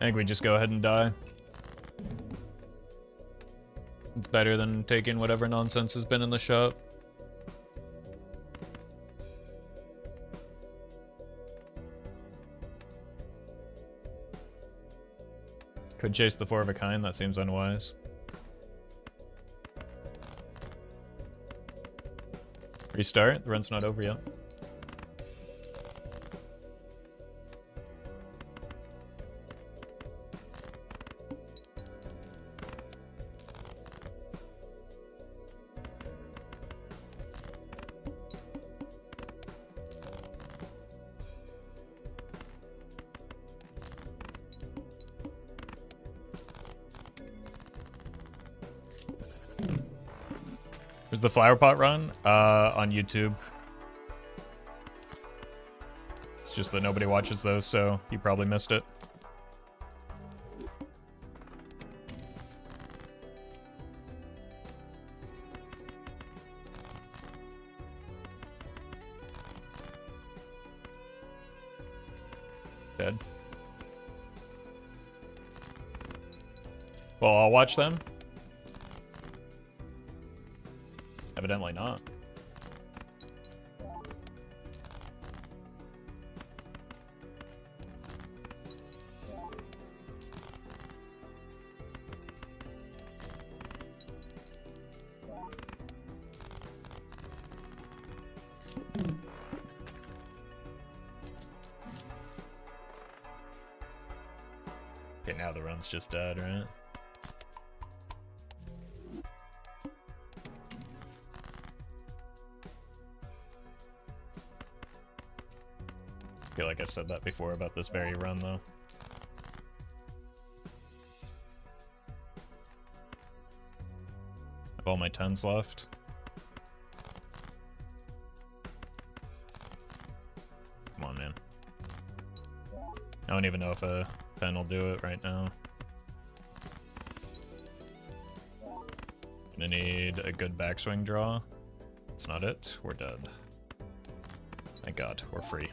I think we just go ahead and die. It's better than taking whatever nonsense has been in the shop. Could chase the 4 of a kind, that seems unwise. Restart, the run's not over yet. Where's the flower pot run? On YouTube. It's just that nobody watches those, so you probably missed it. Dead. Well, I'll watch them. Evidently not. Okay, now the run's just dead, right? I feel like I've said that before about this very run, though. I have all my 10s left. Come on, man. I don't even know if a pen will do it right now. Gonna need a good backswing draw. That's not it. We're dead. Thank God, we're free.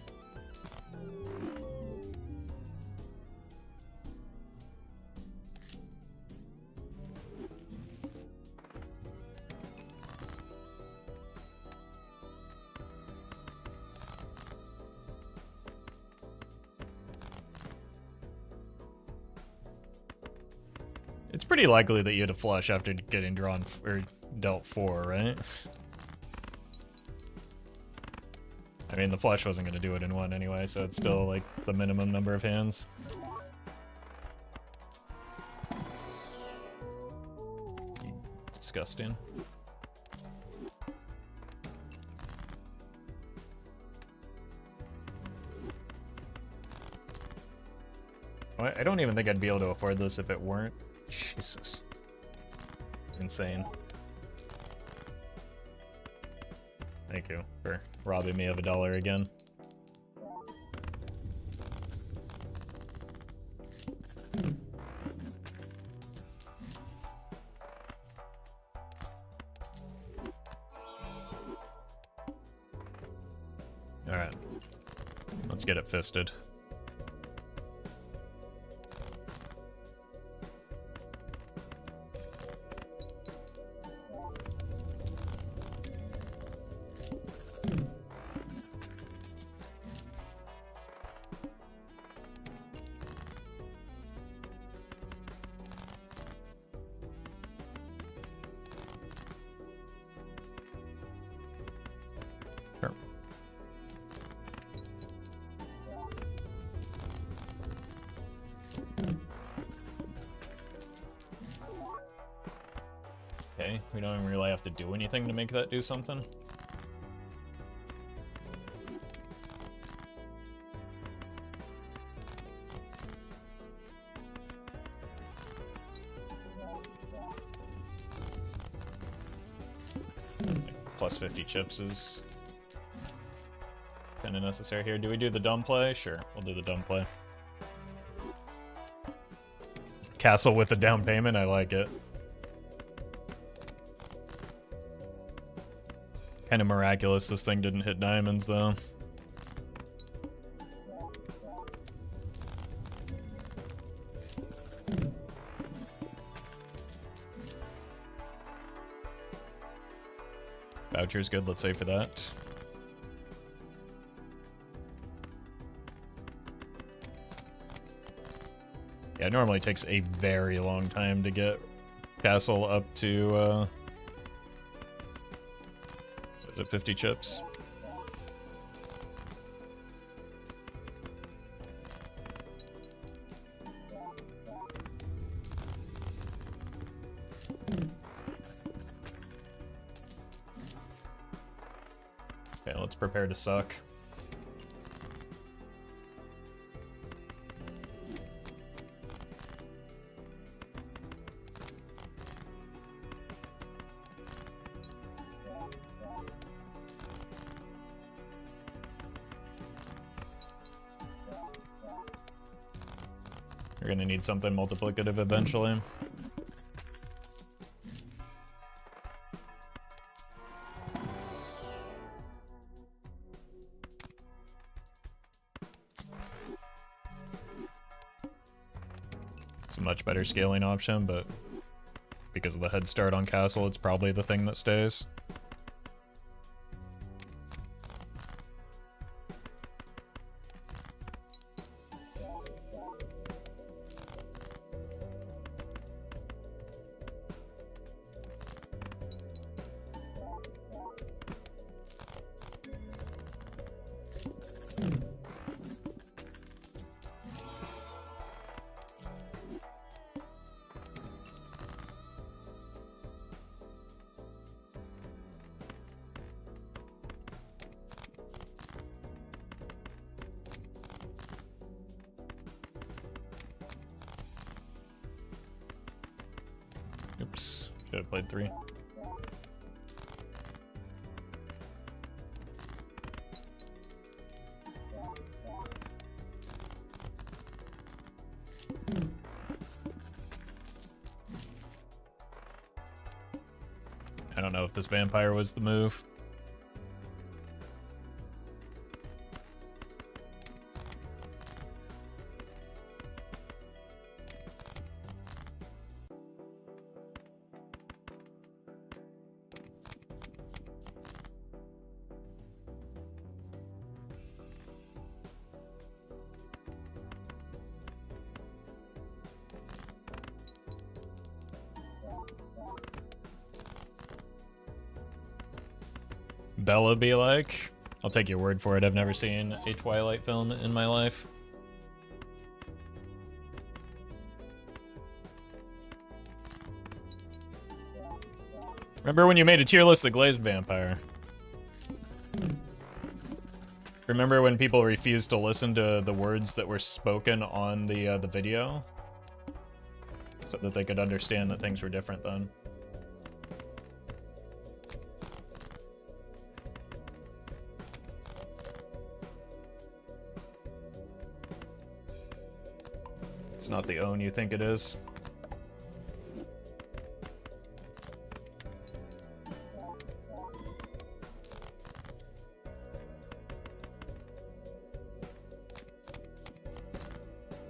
It's pretty likely that you had a flush after getting drawn or dealt 4, right? I mean, the flush wasn't going to do it in 1 anyway, so it's still like the minimum number of hands. Disgusting. I don't even think I'd be able to afford this if it weren't. Jesus. Insane. Thank you for robbing me of $1 again. Alright. Let's get it fisted. Sure. Okay, we don't even really have to do anything to make that do something. Plus 50 chips is kind of necessary here. Do we do the dumb play? Sure, we'll do the dumb play. Castle with a down payment, I like it. Kind of miraculous this thing didn't hit diamonds, though. Voucher's good, let's save for that. Yeah, it normally takes a very long time to get Castle up to, is it 50 chips? Okay, let's prepare to suck. You're gonna need something multiplicative eventually. It's a much better scaling option, but because of the head start on Castle, it's probably the thing that stays. Oops, should have played 3. I don't know if this vampire was the move. Bella be like? I'll take your word for it. I've never seen a Twilight film in my life. Remember when you made a tier list, The Glazed Vampire? Remember when people refused to listen to the words that were spoken on the video? So that they could understand that things were different then. It's not the own you think it is.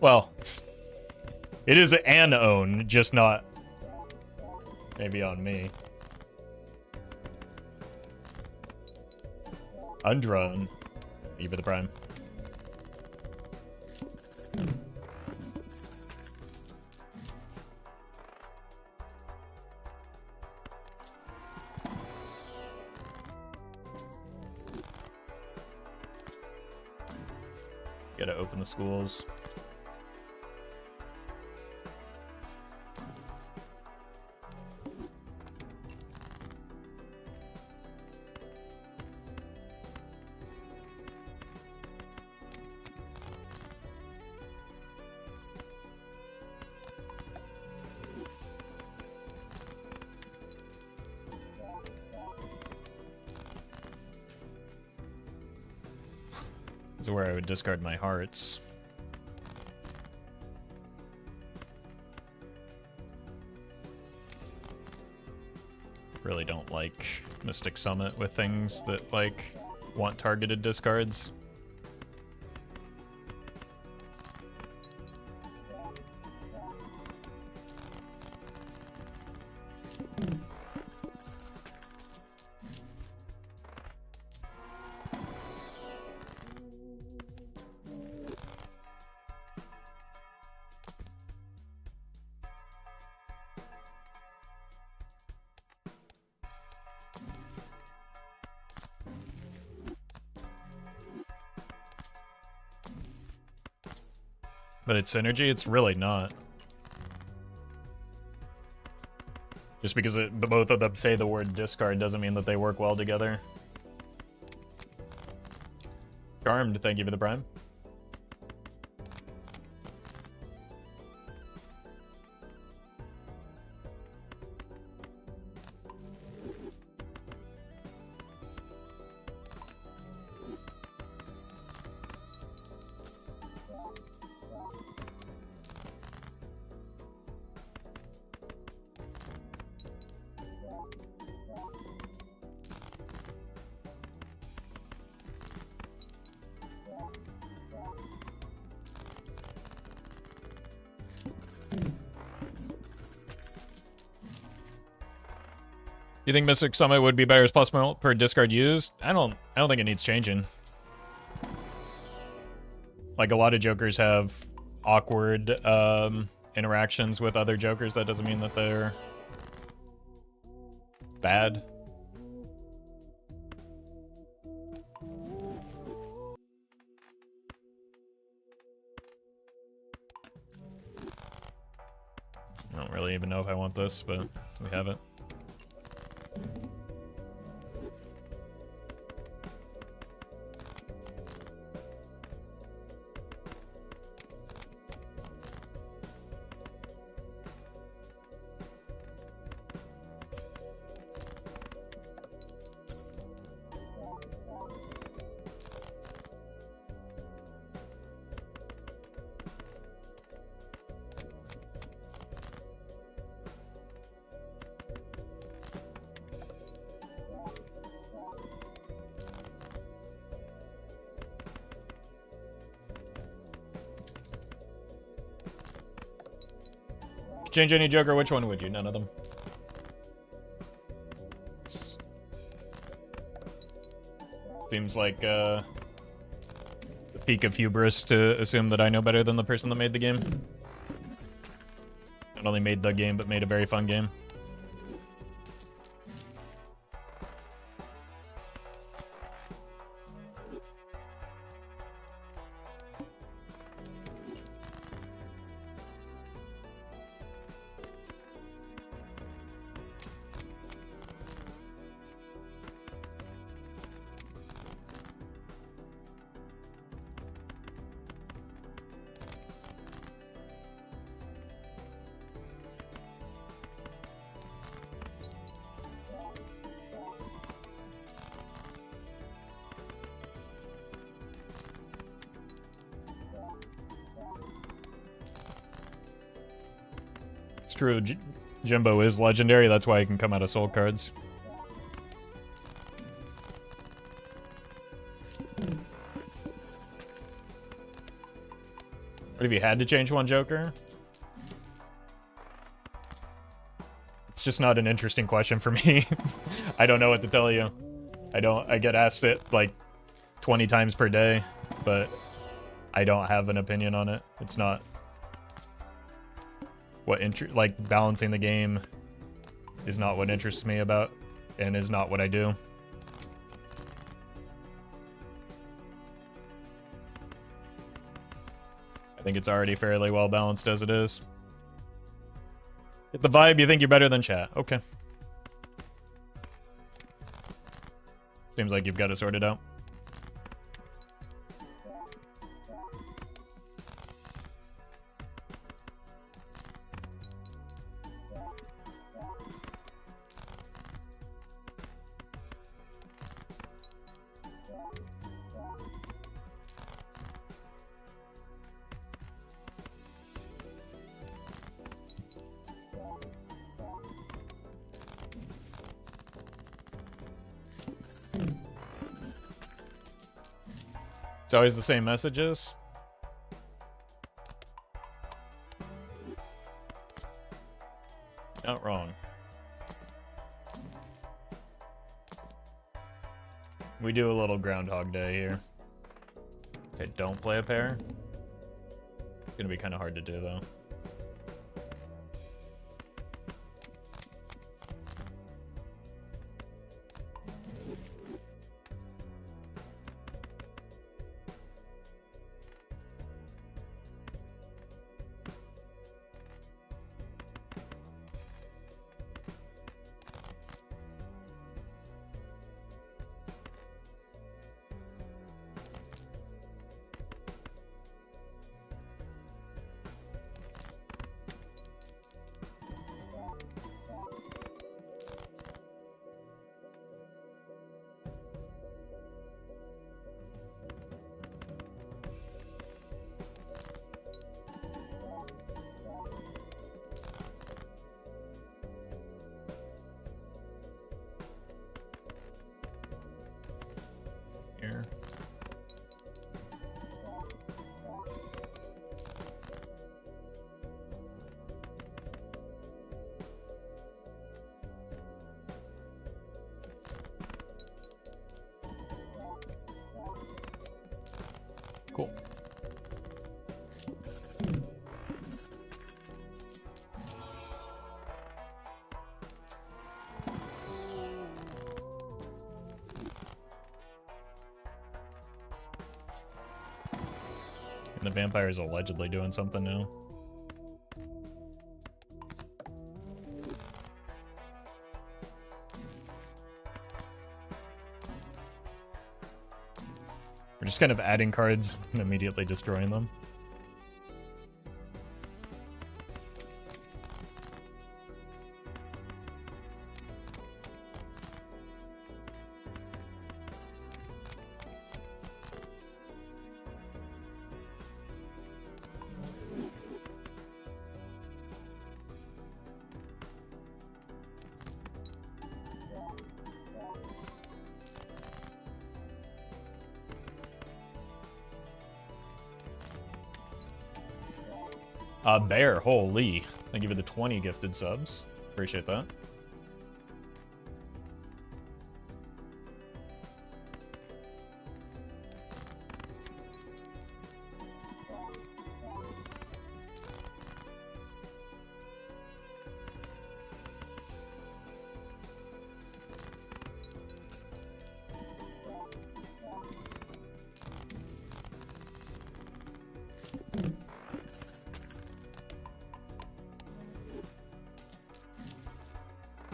Well, it is an own, just not maybe on me. Undrone. Give it the prime. Gotta open the schools. This is where I would discard my hearts. Really don't like Mystic Summit with things that, like, want targeted discards. But it's synergy? It's really not. Just because both of them say the word discard doesn't mean that they work well together. Charmed, thank you for the prime. You think Mystic Summit would be better as plus per discard used? I don't think it needs changing. Like, a lot of jokers have awkward interactions with other jokers. That doesn't mean that they're bad. I don't really even know if I want this, but we have it. Change any joker, which one would you? None of them. Seems like the peak of hubris to assume that I know better than the person that made the game. Not only made the game, but made a very fun game. true. Jimbo is legendary. That's why he can come out of soul cards. What if you had to change one Joker? It's just not an interesting question for me. I don't know what to tell you. I get asked it like 20 times per day, but I don't have an opinion on it. It's not what like balancing the game is not what interests me about and is not what I do. I think it's already fairly well balanced as it is. Get the vibe, you think you're better than chat. Okay. Seems like you've got it sorted out. It's always the same messages. Not wrong. We do a little Groundhog Day here. Okay, don't play a pair. It's gonna be kind of hard to do though. Here. Cool. The vampire is allegedly doing something now. We're just kind of adding cards and immediately destroying them. Bear, holy. Thank you for the 20 gifted subs. Appreciate that.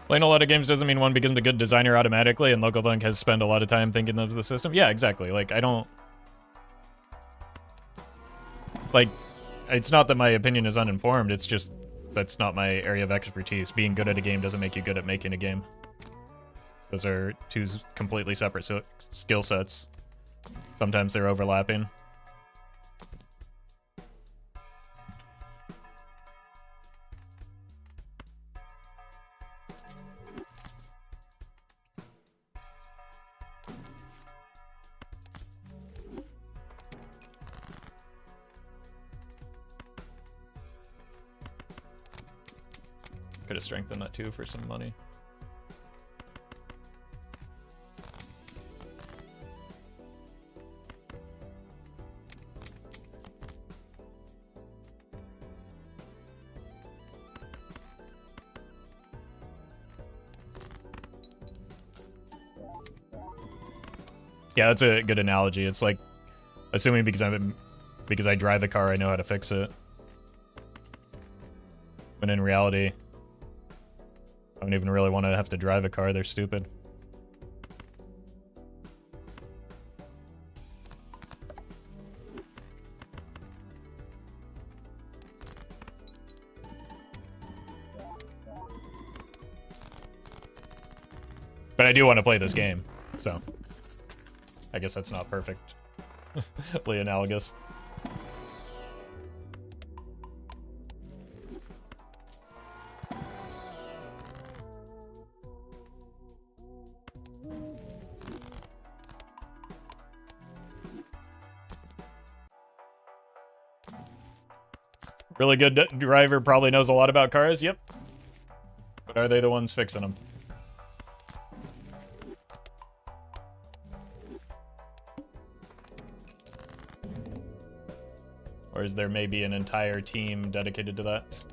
Playing a lot of games doesn't mean one becomes a good designer automatically, and Local Thunk has spent a lot of time thinking of the system. Yeah, exactly. Like, I don't... Like, it's not that my opinion is uninformed, it's just that's not my area of expertise. Being good at a game doesn't make you good at making a game. Those are two completely separate skill sets. Sometimes they're overlapping. Could have strengthened that too for some money. Yeah, that's a good analogy. It's like assuming because I drive the car, I know how to fix it. When in reality, I don't even really want to have to drive a car. They're stupid. But I do want to play this game, so I guess that's not perfectly analogous. Really good driver probably knows a lot about cars, yep. But are they the ones fixing them? Or is there maybe an entire team dedicated to that?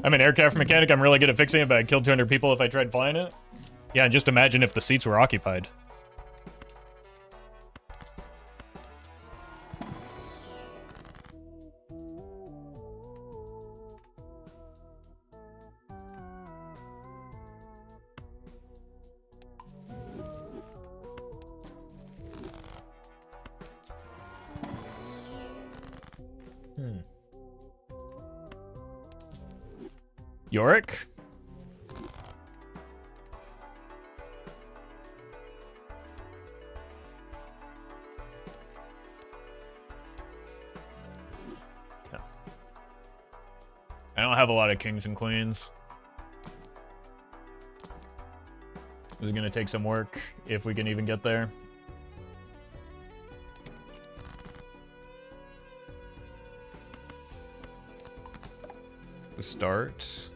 I'm an aircraft mechanic. I'm really good at fixing it, but I'd kill 200 people if I tried flying it. Yeah, and just imagine if the seats were occupied. Yorick? Okay. I don't have a lot of kings and queens. This is gonna take some work if we can even get there. The start.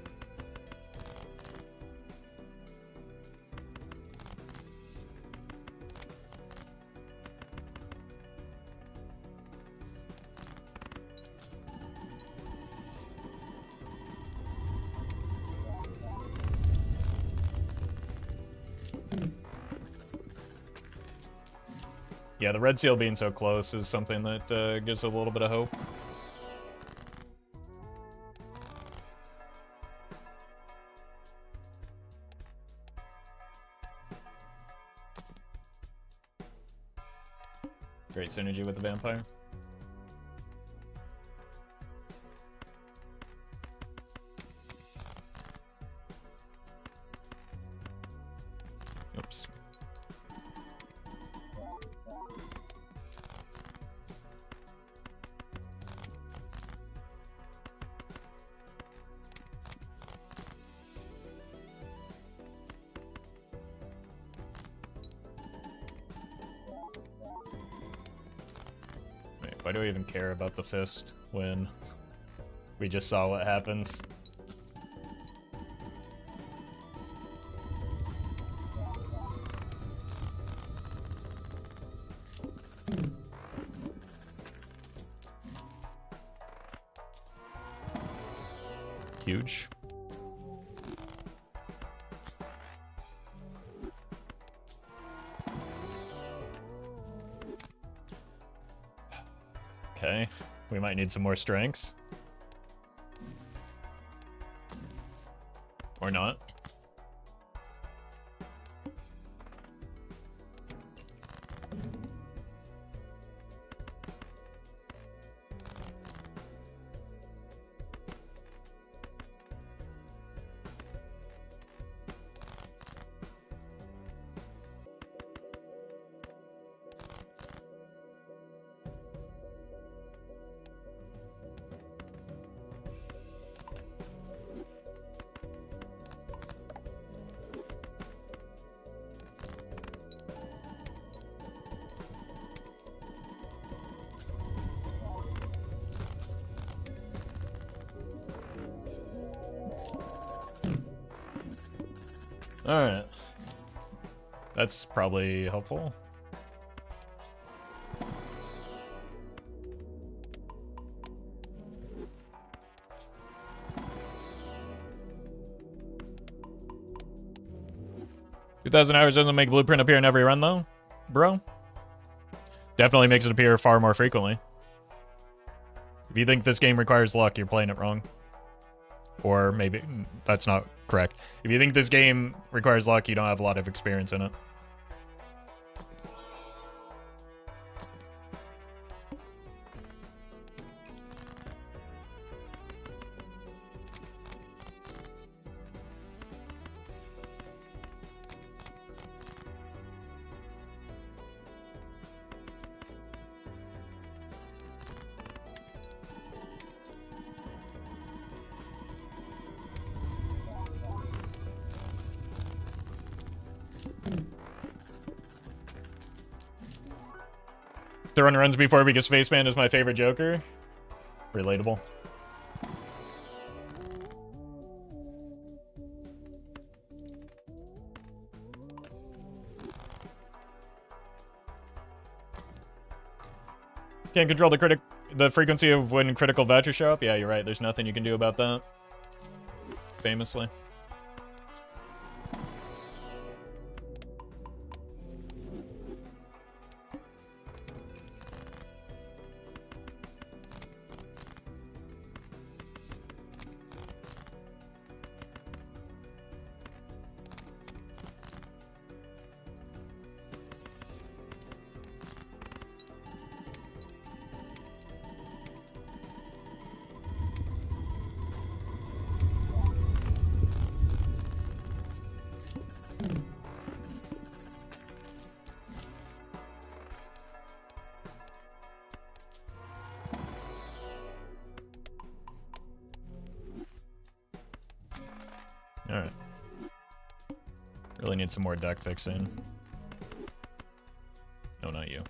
Yeah, the red seal being so close is something that gives a little bit of hope. Great synergy with the vampire. Oops. Why do I even care about the fist when we just saw what happens? Huge. Okay, we might need some more strengths. Or not. Alright. That's probably helpful. $2,000 hours doesn't make Blueprint appear in every run, though, bro. Definitely makes it appear far more frequently. If you think this game requires luck, you're playing it wrong. Or maybe that's not correct. If you think this game requires luck, you don't have a lot of experience in it. Throwing runs before because Faceman is my favorite Joker. Relatable. Can't control the frequency of when critical vouchers show up. Yeah, you're right. There's nothing you can do about that. Famously. Alright. Really need some more deck fixing. No, not you.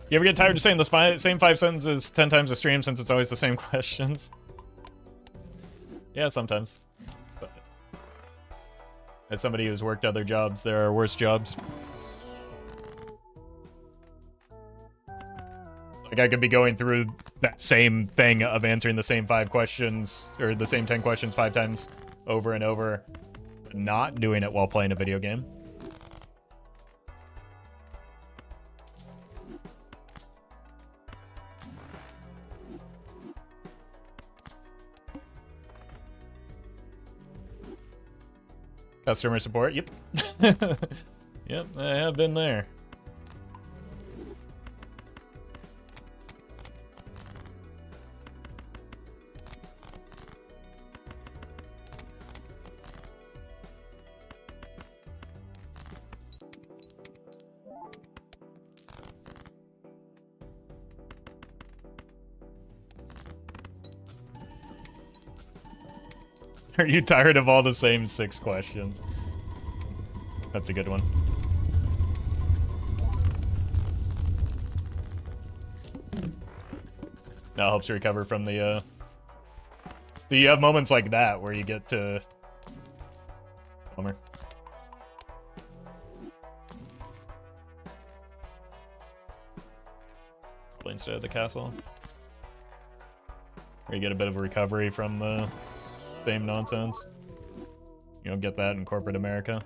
You ever get tired of saying the same 5 sentences 10 times a stream since it's always the same questions? Yeah, sometimes. But as somebody who's worked other jobs, there are worse jobs. Like, I could be going through that same thing of answering the same 5 questions, or the same 10 questions 5 times over and over, but not doing it while playing a video game. Customer support, yep. Yep, I have been there. Are you tired of all the same 6 questions? That's a good one. That helps you recover from the, So you have moments like that where you get to... Bummer. Probably instead of the castle. Where you get a bit of a recovery from the same nonsense. You don't get that in corporate America.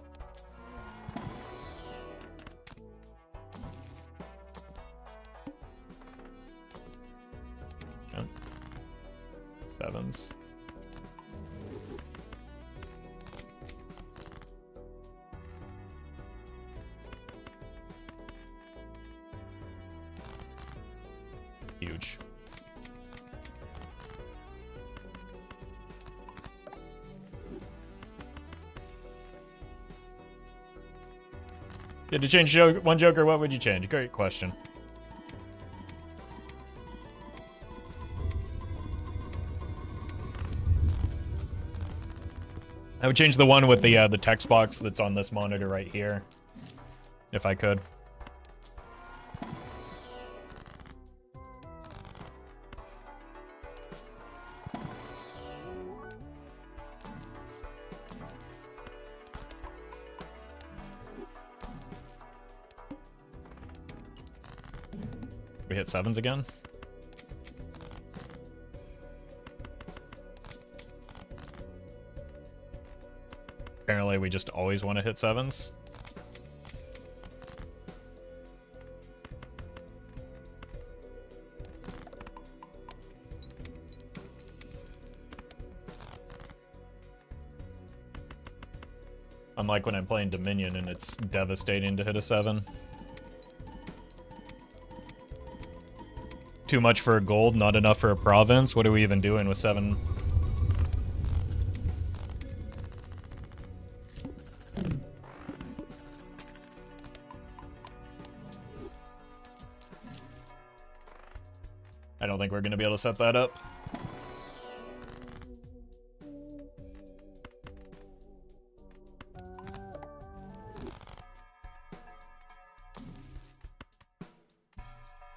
Okay. 7s. Huge. You had to change one Joker, what would you change? Great question. I would change the one with the text box that's on this monitor right here, if I could. We hit 7s again. Apparently we just always want to hit 7s. Unlike when I'm playing Dominion and it's devastating to hit a 7. Too much for a gold, not enough for a province. What are we even doing with 7? I don't think we're going to be able to set that up.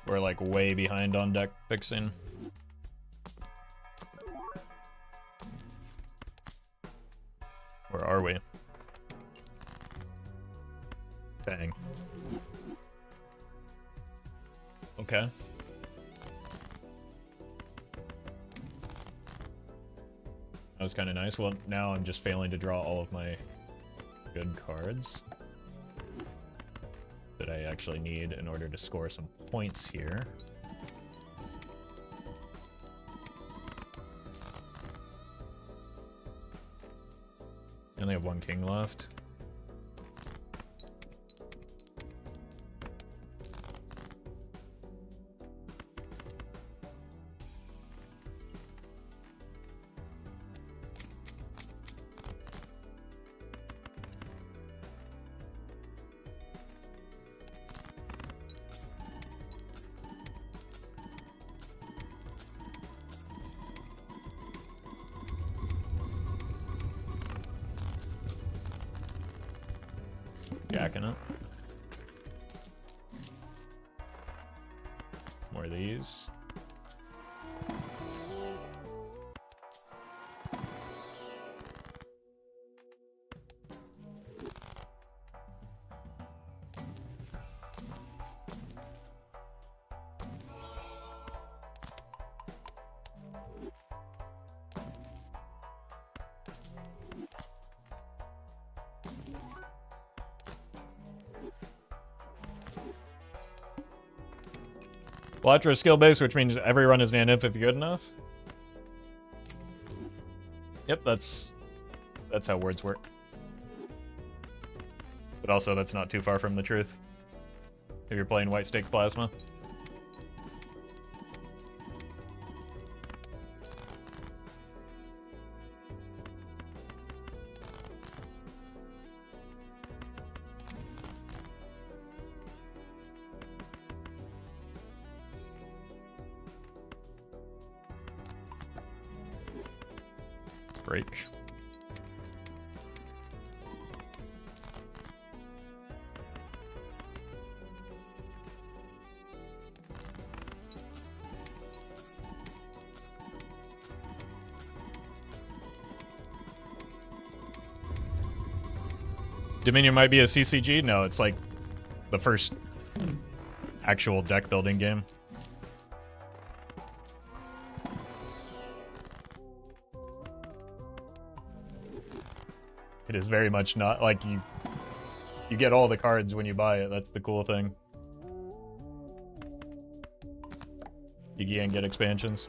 We're like way behind on deck fixing. Where are we? Dang. Okay. That was kind of nice. Well, now I'm just failing to draw all of my good cards that I actually need in order to score some points here. I only have 1 king left. Jacking it. More of these. Blotcher is skill based, which means every run is an if you're good enough. Yep, that's how words work. But also, that's not too far from the truth. If you're playing White Stake Plasma. Break. Dominion might be a CCG? No, it's like the first actual deck building game. It is very much not like you get all the cards when you buy it. That's the cool thing. You can get expansions.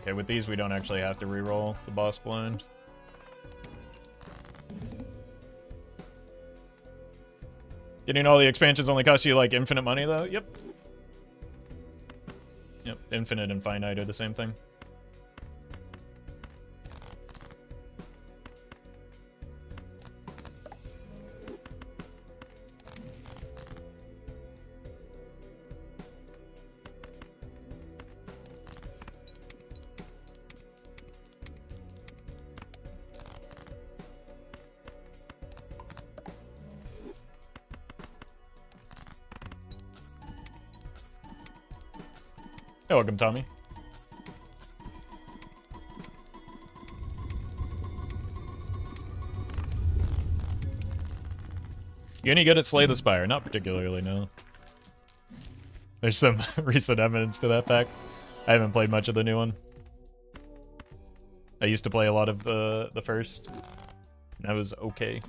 Okay, with these we don't actually have to reroll the boss blind. Getting all the expansions only costs you, like, infinite money, though? Yep. Yep, infinite and finite are the same thing. Hey, welcome, Tommy. You any good at Slay the Spire? Not particularly, no. There's some recent evidence to that fact. I haven't played much of the new one. I used to play a lot of the first. And that was okay.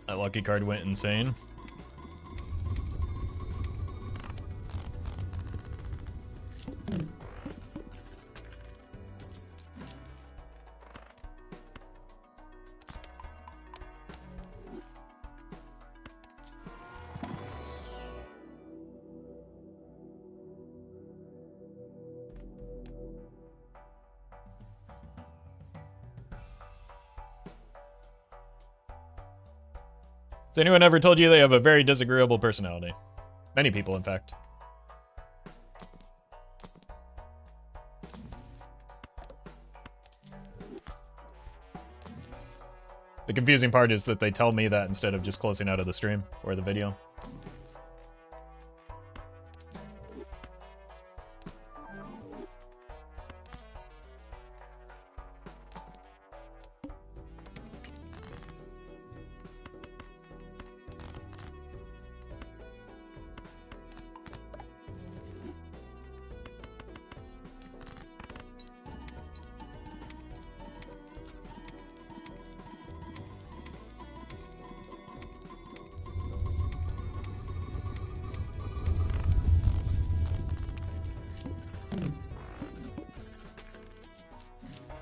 That lucky card went insane. Has anyone ever told you they have a very disagreeable personality? Many people, in fact. The confusing part is that they tell me that instead of just closing out of the stream or the video.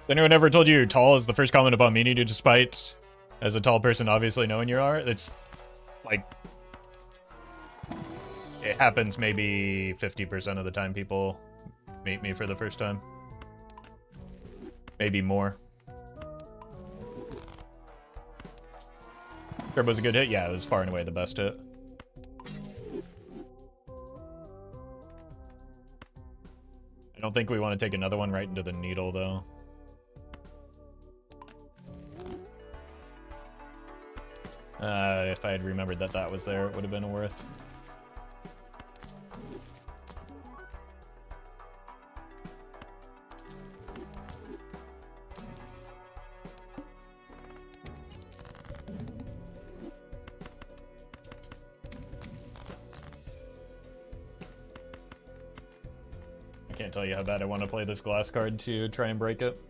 Has anyone ever told you you're tall is the first comment about meaning you, despite as a tall person obviously knowing you are? It's like, it happens maybe 50% of the time people meet me for the first time. Maybe more. Turbo's a good hit? Yeah, it was far and away the best hit. I don't think we want to take another one right into the needle, though. If I had remembered that that was there, it would have been worth. I can't tell you how bad I want to play this glass card to try and break it.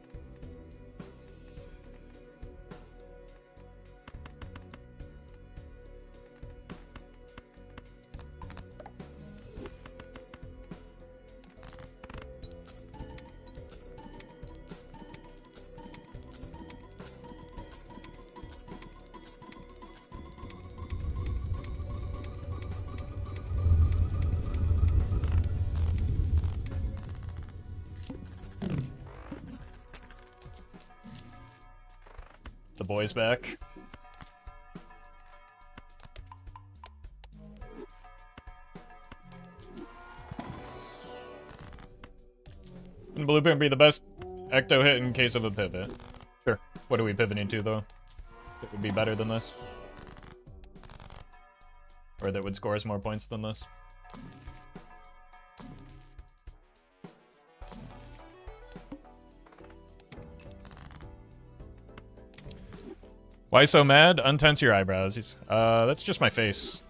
The boys back. Can Blueprint be the best ecto hit in case of a pivot? Sure. What are we pivoting to, though? It would be better than this? Or that would score us more points than this? Why so mad? Untense your eyebrows. That's just my face.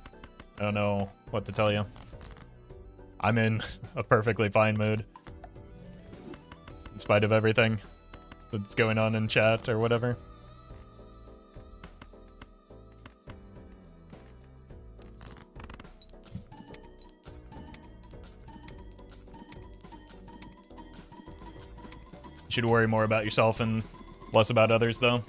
I don't know what to tell you. I'm in a perfectly fine mood. In spite of everything that's going on in chat or whatever. should worry more about yourself and less about others, though.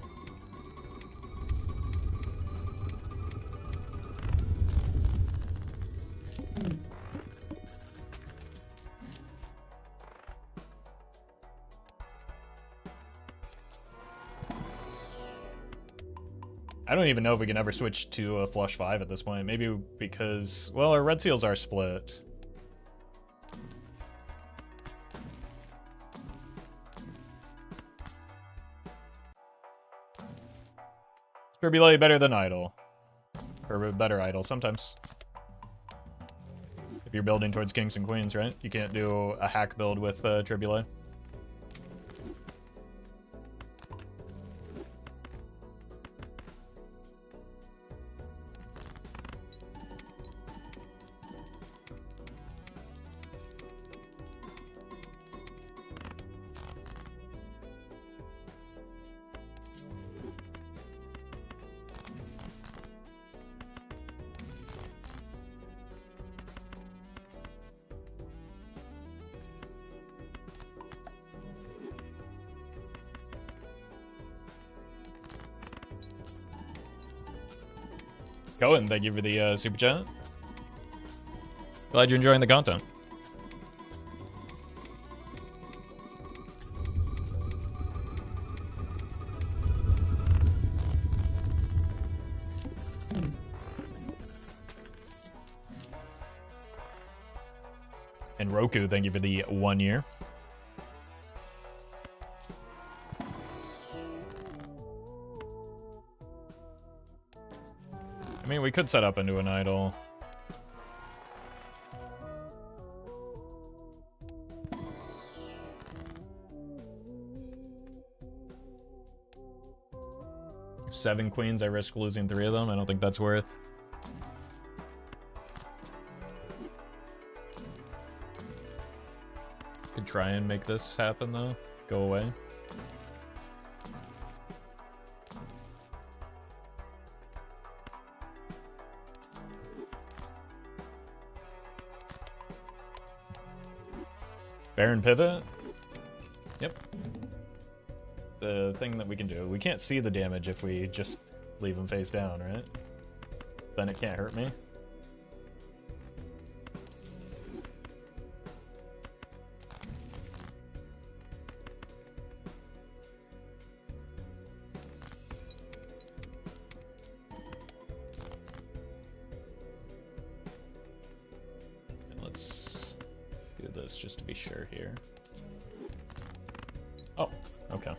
I don't even know if we can ever switch to a flush 5 at this point. Maybe because, well, our red seals are split. Turbulate better than idle. Or better idle, sometimes. If you're building towards kings and queens, right? You can't do a hack build with Turbulate. Cohen, thank you for the super chat. Glad you're enjoying the content. And Roku, thank you for the 1 year. I mean, we could set up into an idol. Seven queens, I risk losing 3 of them. I don't think that's worth. Could try and make this happen, though. Go away. Baron pivot? Yep. The thing that we can do. We can't see the damage if we just leave him face down, right? Then it can't hurt me. Just to be sure here. Oh, okay.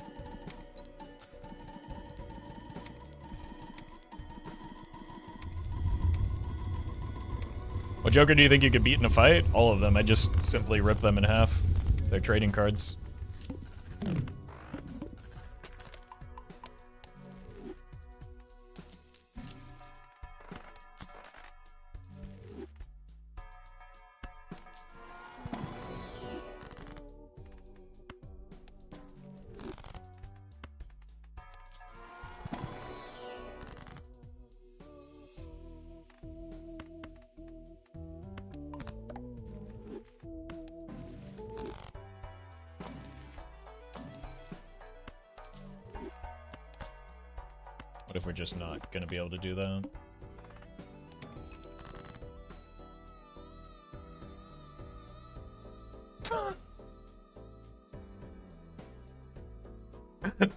What Joker do you think you could beat in a fight? All of them. I just simply rip them in half. They're trading cards. What if we're just not gonna be able to do that?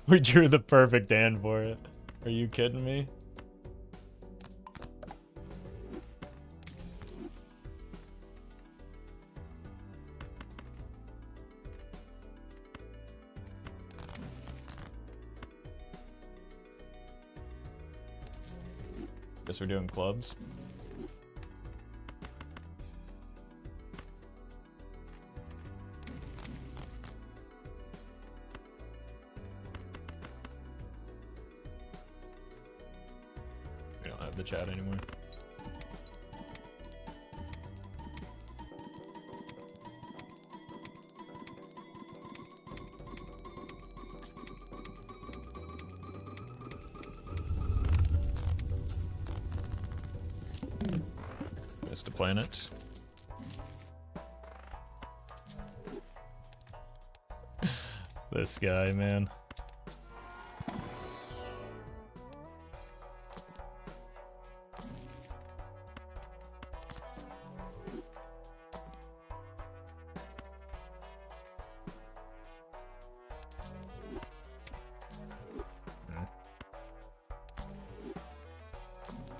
We drew the perfect hand for it. Are you kidding me? Guess we're doing clubs. We don't have the chat anymore. Missed a planet. This guy, man.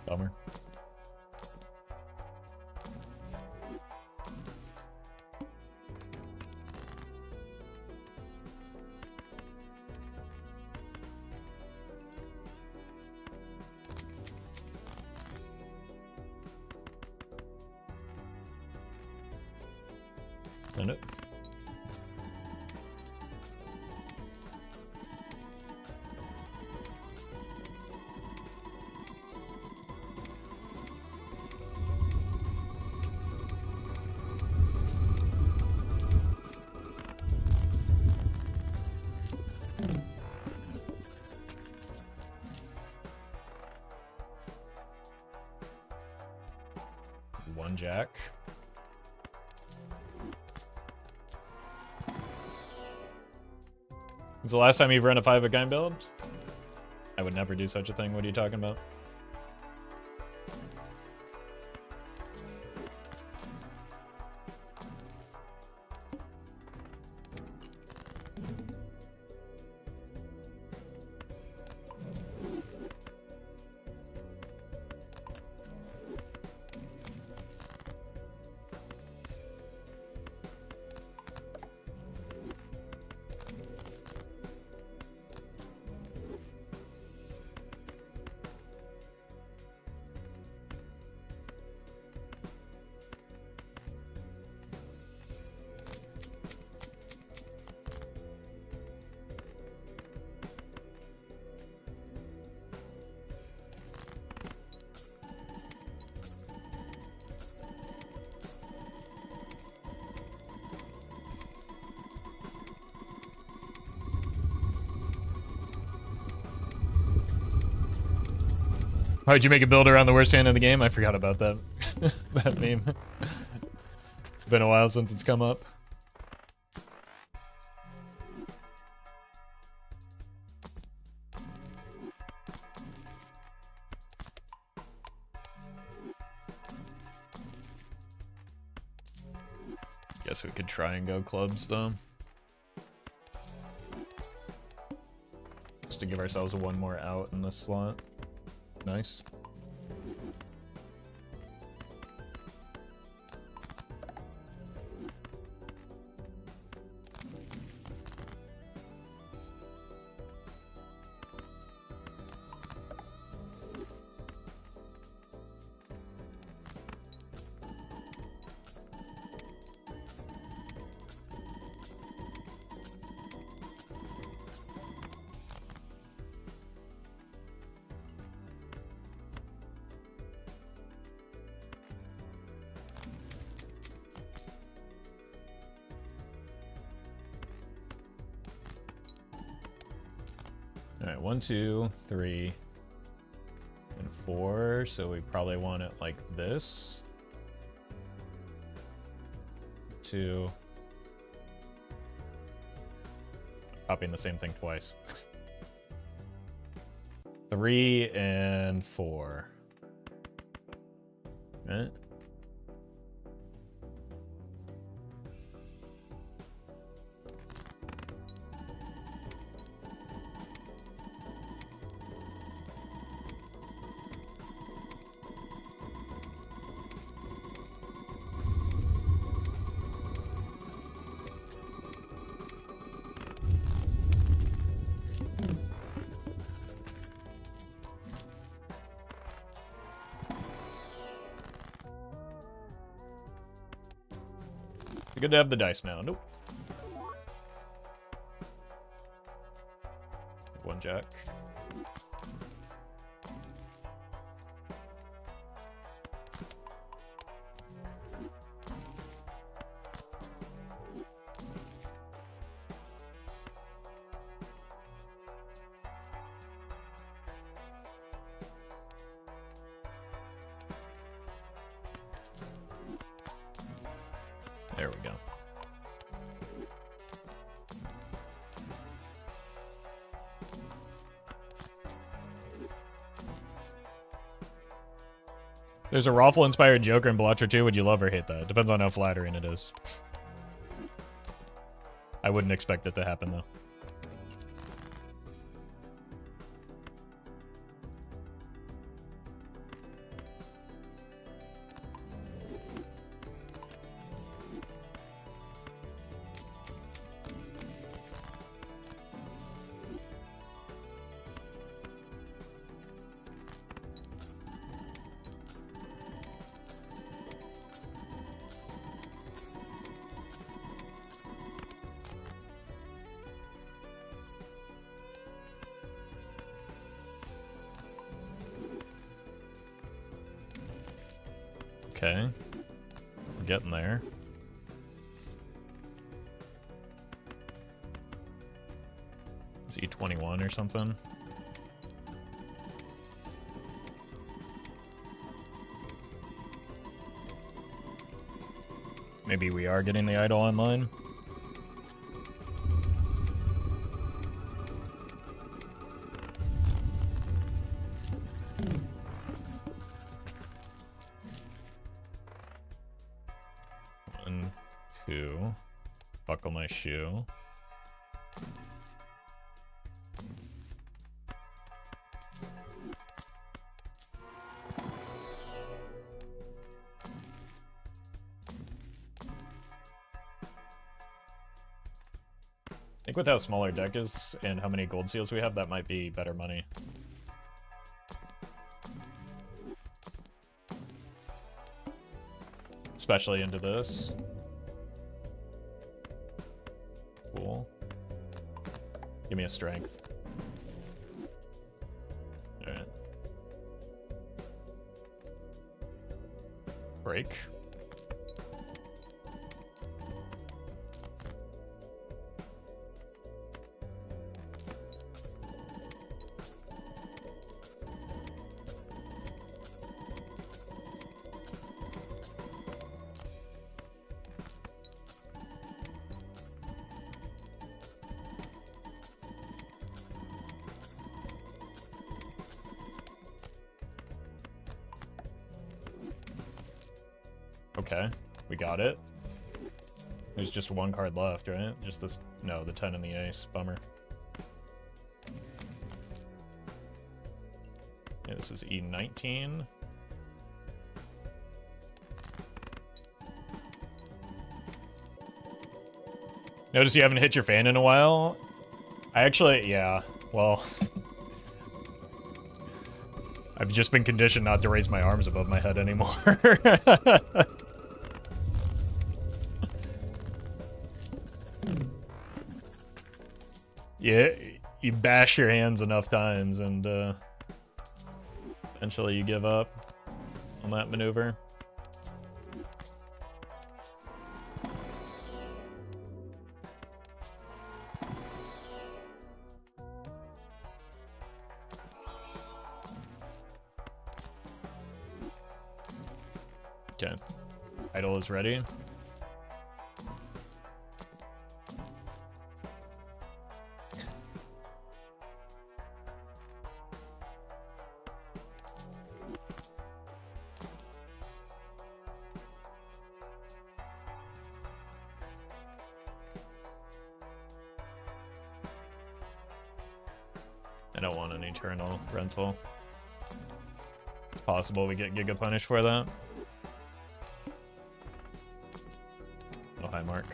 Bummer. Send it. One jack. When's the last time you've run a 5 of kind build? I would never do such a thing. What are you talking about? Why'd you make a build around the worst hand in the game? I forgot about that. That meme. It's been a while since it's come up. Guess we could try and go clubs though. Just to give ourselves one more out in this slot. Nice. Alright, 1, 2, 3, and 4. So we probably want it like this. 2. Copying the same thing twice. 3 and 4. Right? Good to have the dice now. Nope. One jack. There we go. There's a Roffle-inspired Joker in Blatcher 2. Would you love or hate that? Depends on how flattering it is. I wouldn't expect it to happen, though. Okay. We're getting there. Is E21 or something? Maybe we are getting the idol online. Buckle my shoe. I think with how small our deck is and how many gold seals we have, that might be better money. Especially into this. Cool. Give me a strength. Alright. Break. Okay, we got it. There's just one card left, right? Just this, no, the 10 and the ace, bummer. Yeah, this is E19. Notice you haven't hit your fan in a while? I actually, yeah, well... I've just been conditioned not to raise my arms above my head anymore. Yeah, you bash your hands enough times and eventually you give up on that maneuver. Okay, idol is ready. I don't want an eternal rental. It's possible we get Giga Punish for that. Oh, hi, Mark.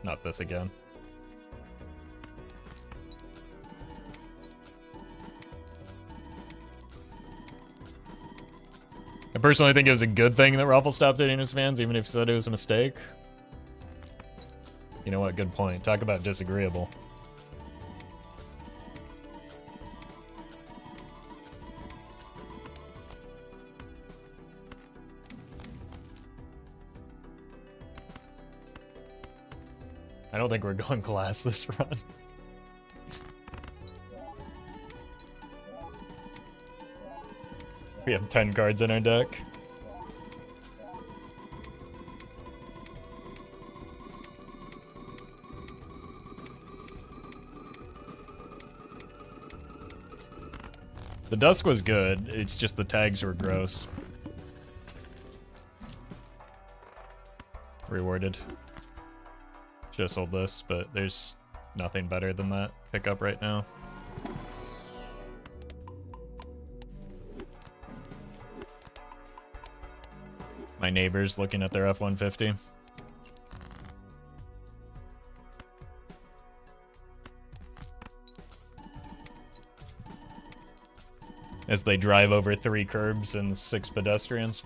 Not this again. I personally think it was a good thing that Roffle stopped dating his fans, even if he said it was a mistake. You know what? Good point. Talk about disagreeable. I don't think we're going glass this run. We have 10 cards in our deck. The dusk was good, it's just the tags were gross. Rewarded. Should've sold this, but there's nothing better than that pickup right now. My neighbor's looking at their F-150. As they drive over 3 curbs and 6 pedestrians.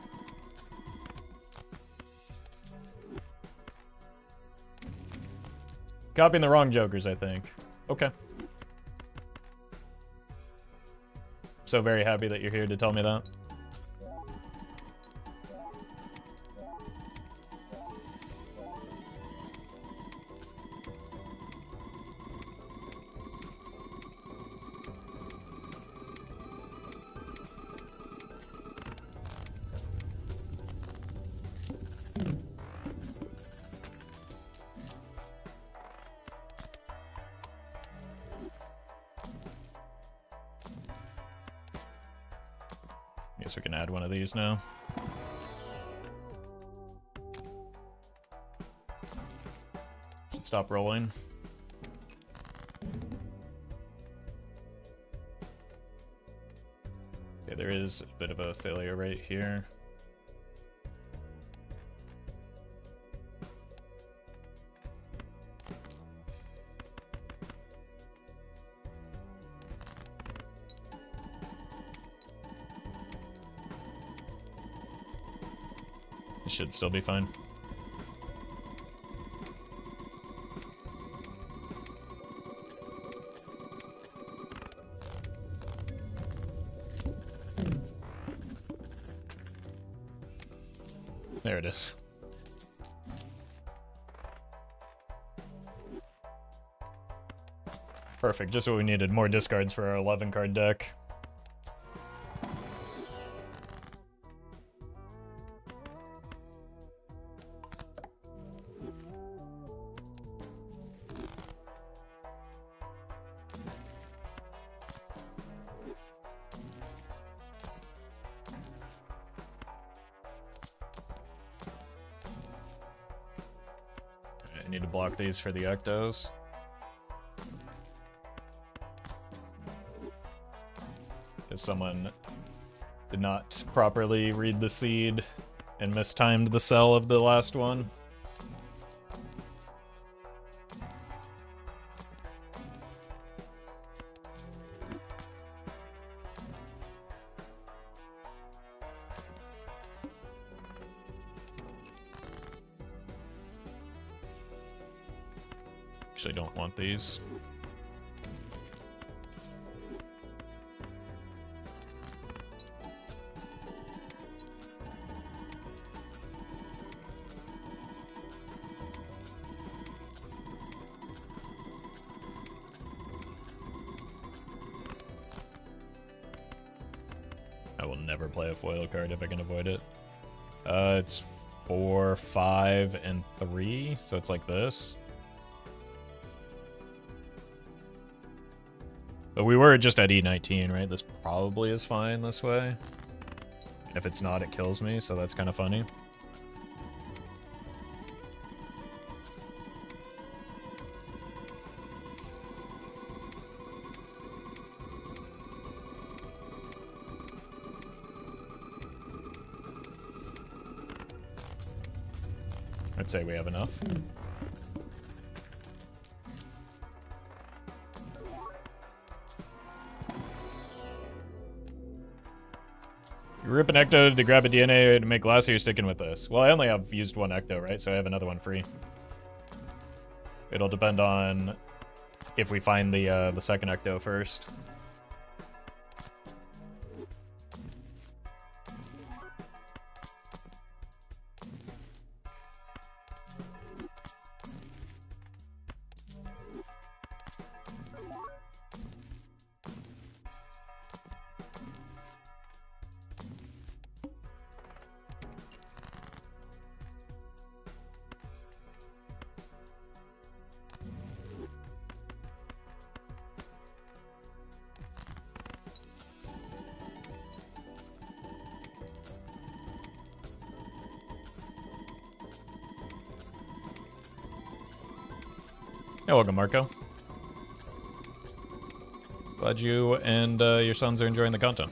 Copying the wrong jokers, I think. Okay. So very happy that you're here to tell me that. Guess we can add one of these now. Should stop rolling. Okay, there is a bit of a failure rate here. Should still be fine. There it is. Perfect, just what we needed. More discards for our 11 card deck. I need to block these for the ectos. Because someone did not properly read the seed and mistimed the sell of the last one. Actually don't want these. I will never play a foil card if I can avoid it. It's 4, 5, and 3, so it's like this. But we were just at E19, right? This probably is fine this way. If it's not, it kills me, so that's kind of funny. I'd say we have enough. You rip an ecto to grab a DNA to make glass, or you're sticking with this? Well, I only have used one ecto, right? So I have another one free. It'll depend on if we find the second ecto first. Hey, welcome, Marco. Glad you and your sons are enjoying the content.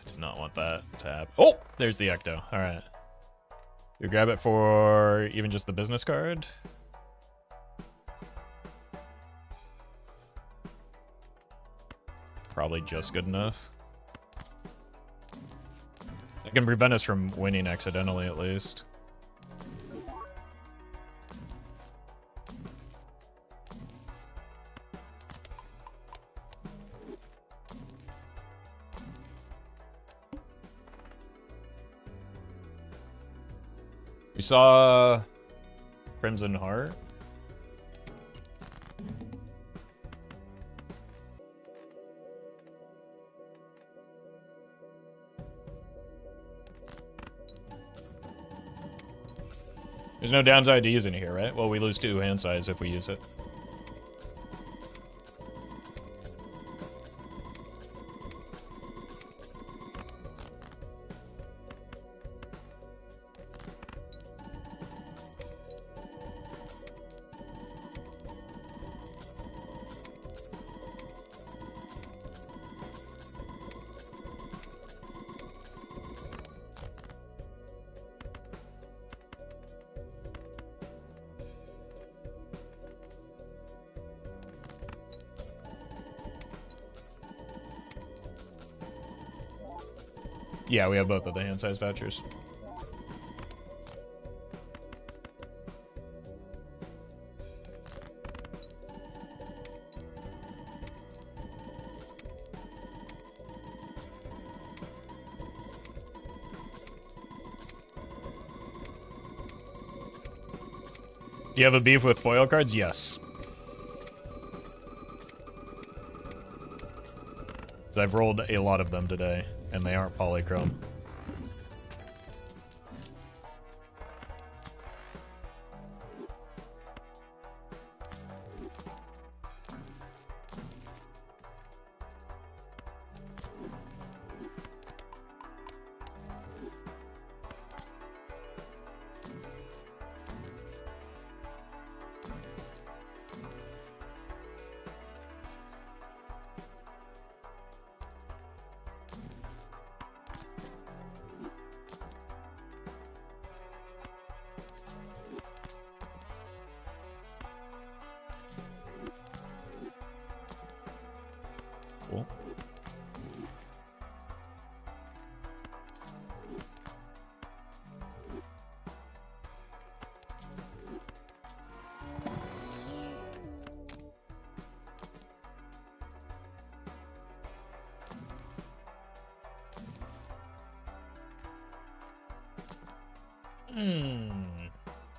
Did not want that tab. Oh, there's the Ecto. All right. You grab it for even just the business card. Probably just good enough. It can prevent us from winning accidentally, at least. We saw Crimson Heart. There's no downside to using it here, right? Well, we lose 2 hand size if we use it. Yeah, we have both of the hand size vouchers. Do you have a beef with foil cards? Yes. So I've rolled a lot of them today, and they aren't polychrome. Cool.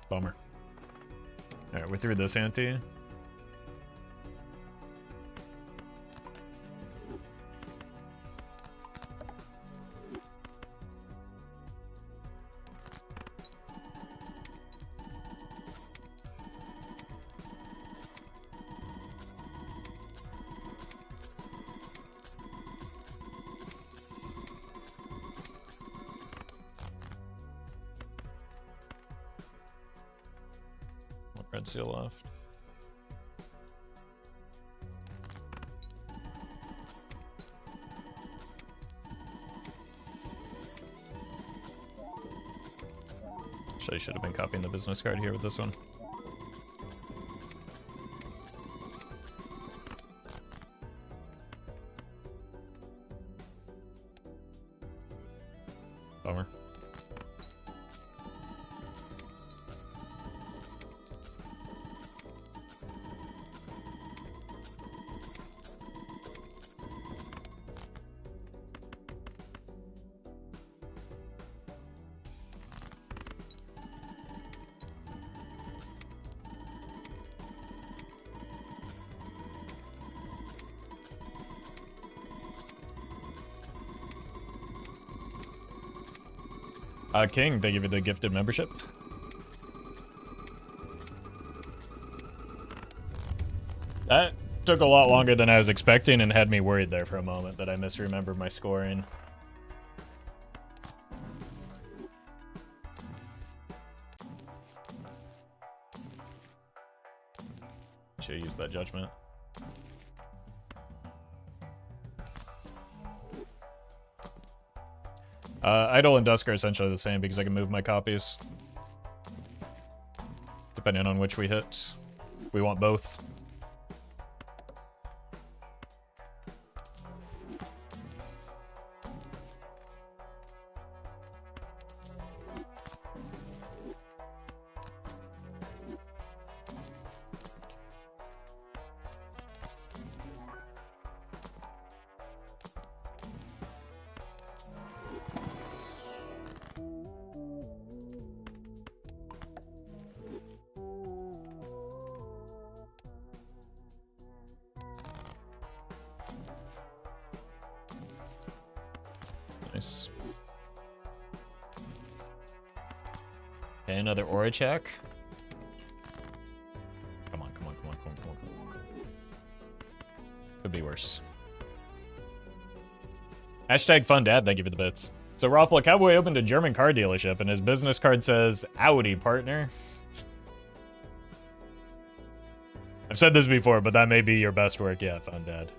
Bummer. Alright, we're through this ante. Red seal left. Actually, I should have been copying the business card here with this one. Bummer. King, thank you for the gifted membership. That took a lot longer than I was expecting and had me worried there for a moment that I misremembered my scoring. Should use that judgment. Idle and Dusk are essentially the same because I can move my copies. Depending on which we hit. We want both. Nice. Okay, another aura check. Come on, come on, come on, come on, come on, come on. Could be worse. Hashtag fun dad, thank you for the bits. So Roffle, a cowboy opened a German car dealership and his business card says, Audi, partner. I've said this before, but that may be your best work yet, fun dad.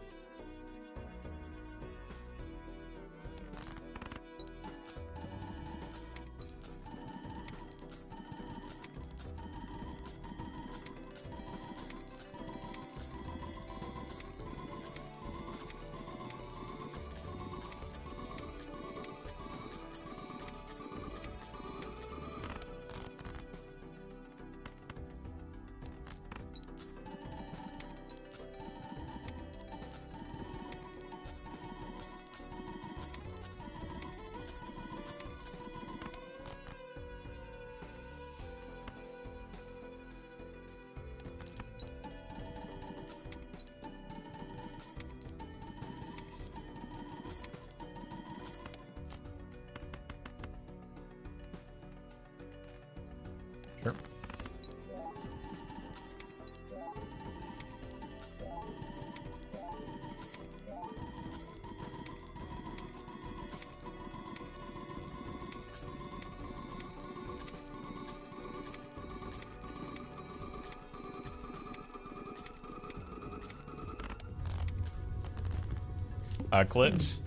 Clit.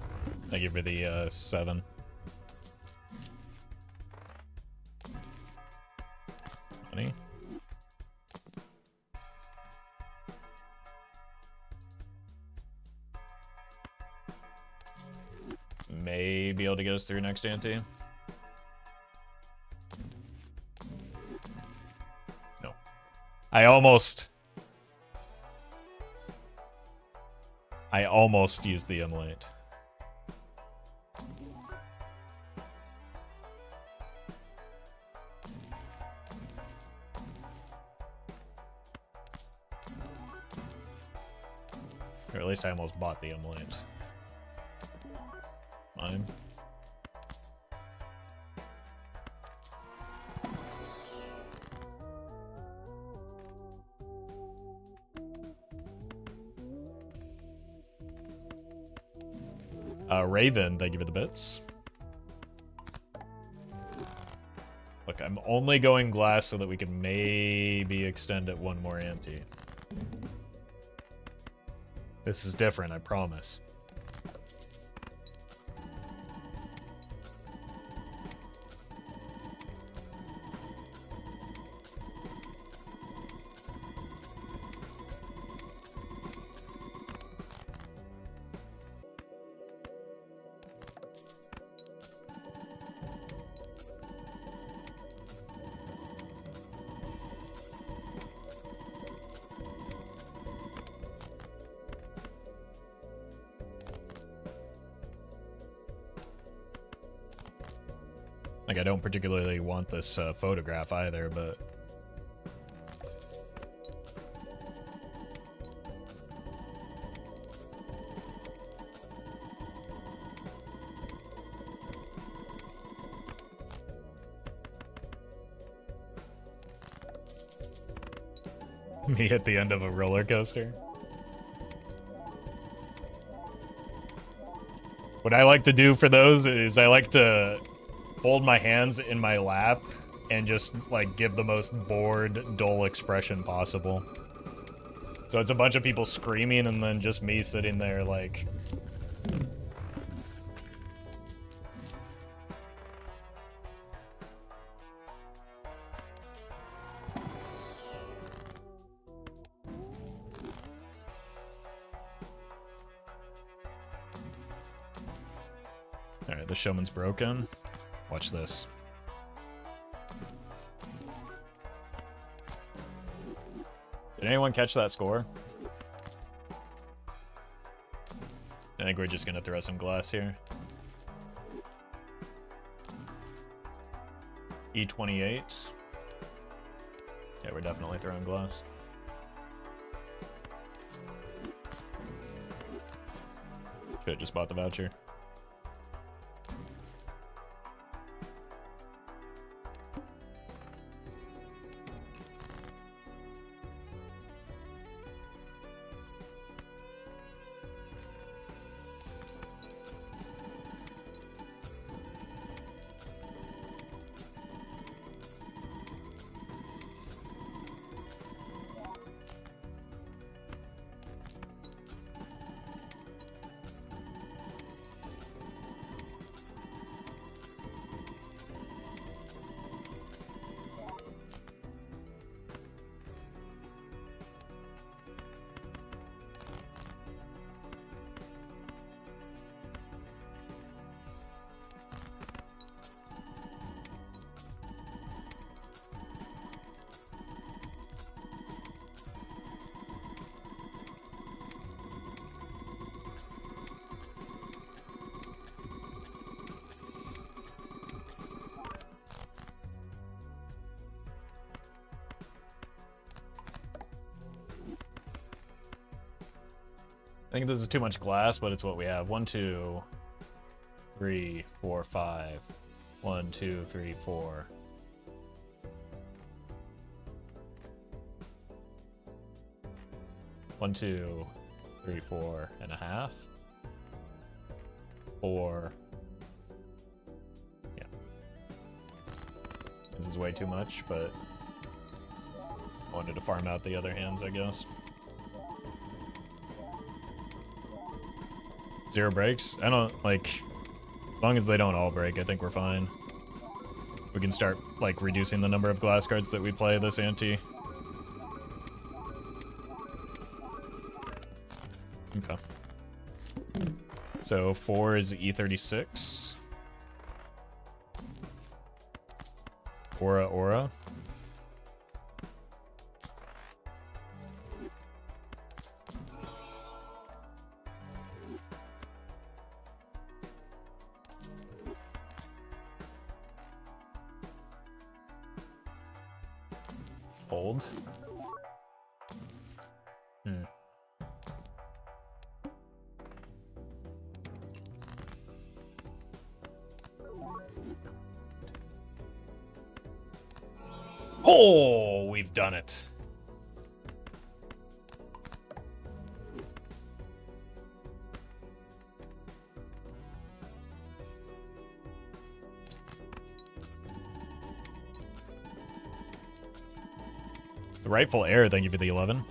Thank you for the 7. Money. May be able to get us through next ante. No. I almost used the emulate. Or at least I almost bought the emulate. Fine. Raven, thank you for the bits. Look, I'm only going glass so that we can maybe extend it one more ante. This is different, I promise. Like, I don't particularly want this photograph either, but... Me at the end of a roller coaster. What I like to do for those is I like to fold my hands in my lap and just, like, give the most bored, dull expression possible. So it's a bunch of people screaming and then just me sitting there like... Alright, the showman's broken. Watch this. Did anyone catch that score? I think we're just gonna throw some glass here. E28. Yeah, we're definitely throwing glass. Should've just bought the voucher. I think this is too much glass, but it's what we have. 1, 2, 3, 4, 5. 1, 2, 3, 4. One, 2, 3, 4 and a half. 4. Yeah. This is way too much, but I wanted to farm out the other hands, I guess. 0 breaks? I don't, like, as long as they don't all break, I think we're fine. We can start, like, reducing the number of glass cards that we play this ante. Okay. So 4 is E36. Aura. Hold. Oh, we've done it. The rightful heir, thank you for the 11.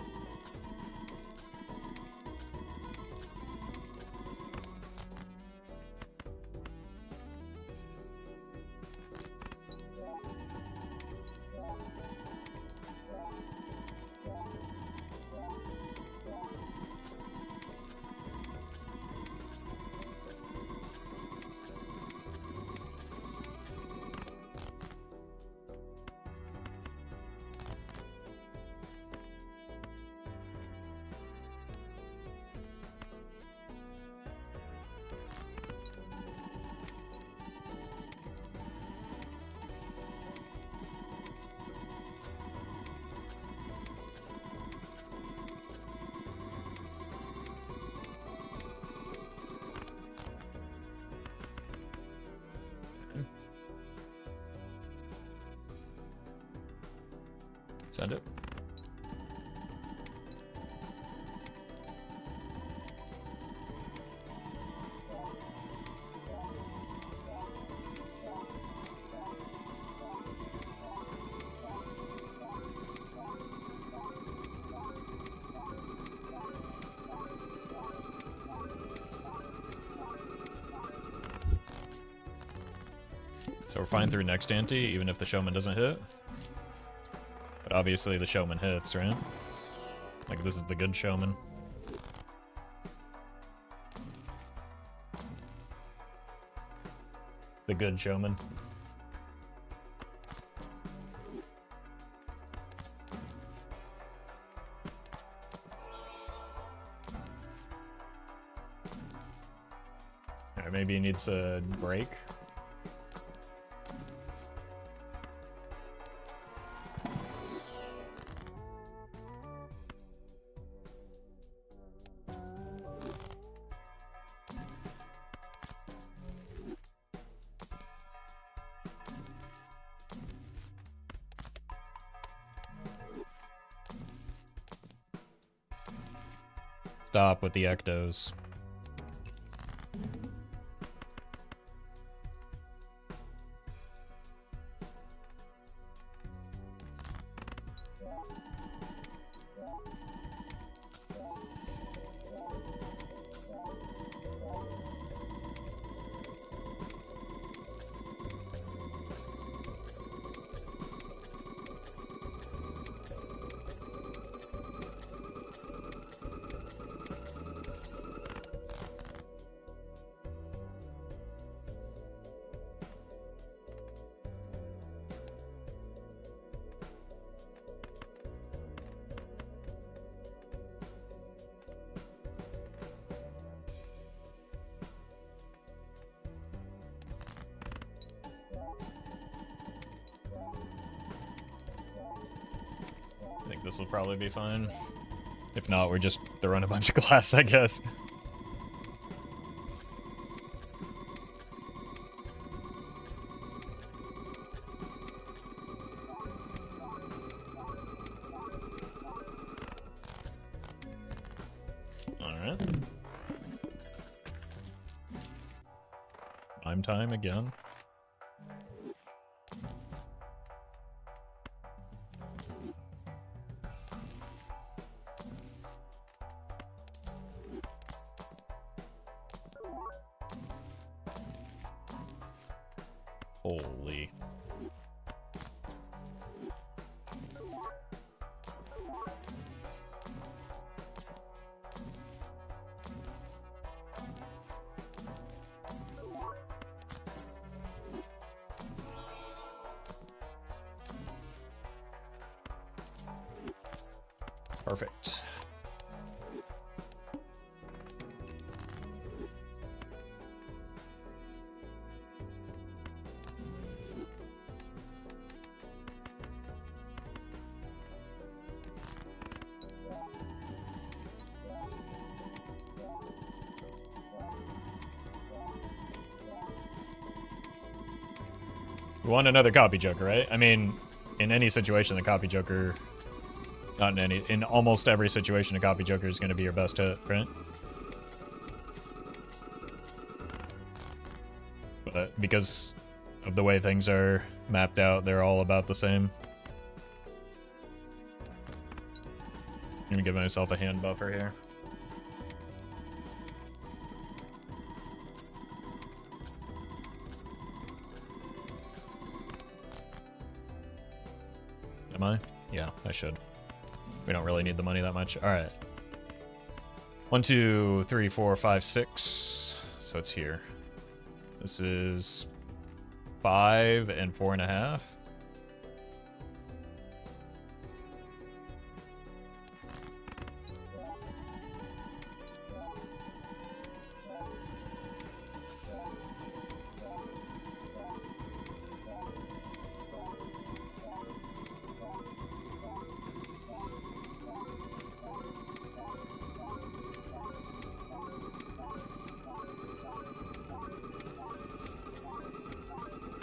Send it. So we're fine through next ante, even if the showman doesn't hit. But obviously the showman hits, right? Like, this is the good showman. The good showman. Alright, maybe he needs a break. Stop with the ectos. I think this will probably be fine. If not, we're just throwing a bunch of glass, I guess. Alright. Mime time again. Holy. Perfect. We want another copy joker, right? I mean, in any situation, the copy joker... Not in any... In almost every situation, a copy joker is going to be your best hit, right? But because of the way things are mapped out, they're all about the same. I'm gonna give myself a hand buffer here. Am I? Yeah, I should. We don't really need the money that much. All right. 1, 2, 3, 4, 5, 6. So it's here. This is 5 and 4.5.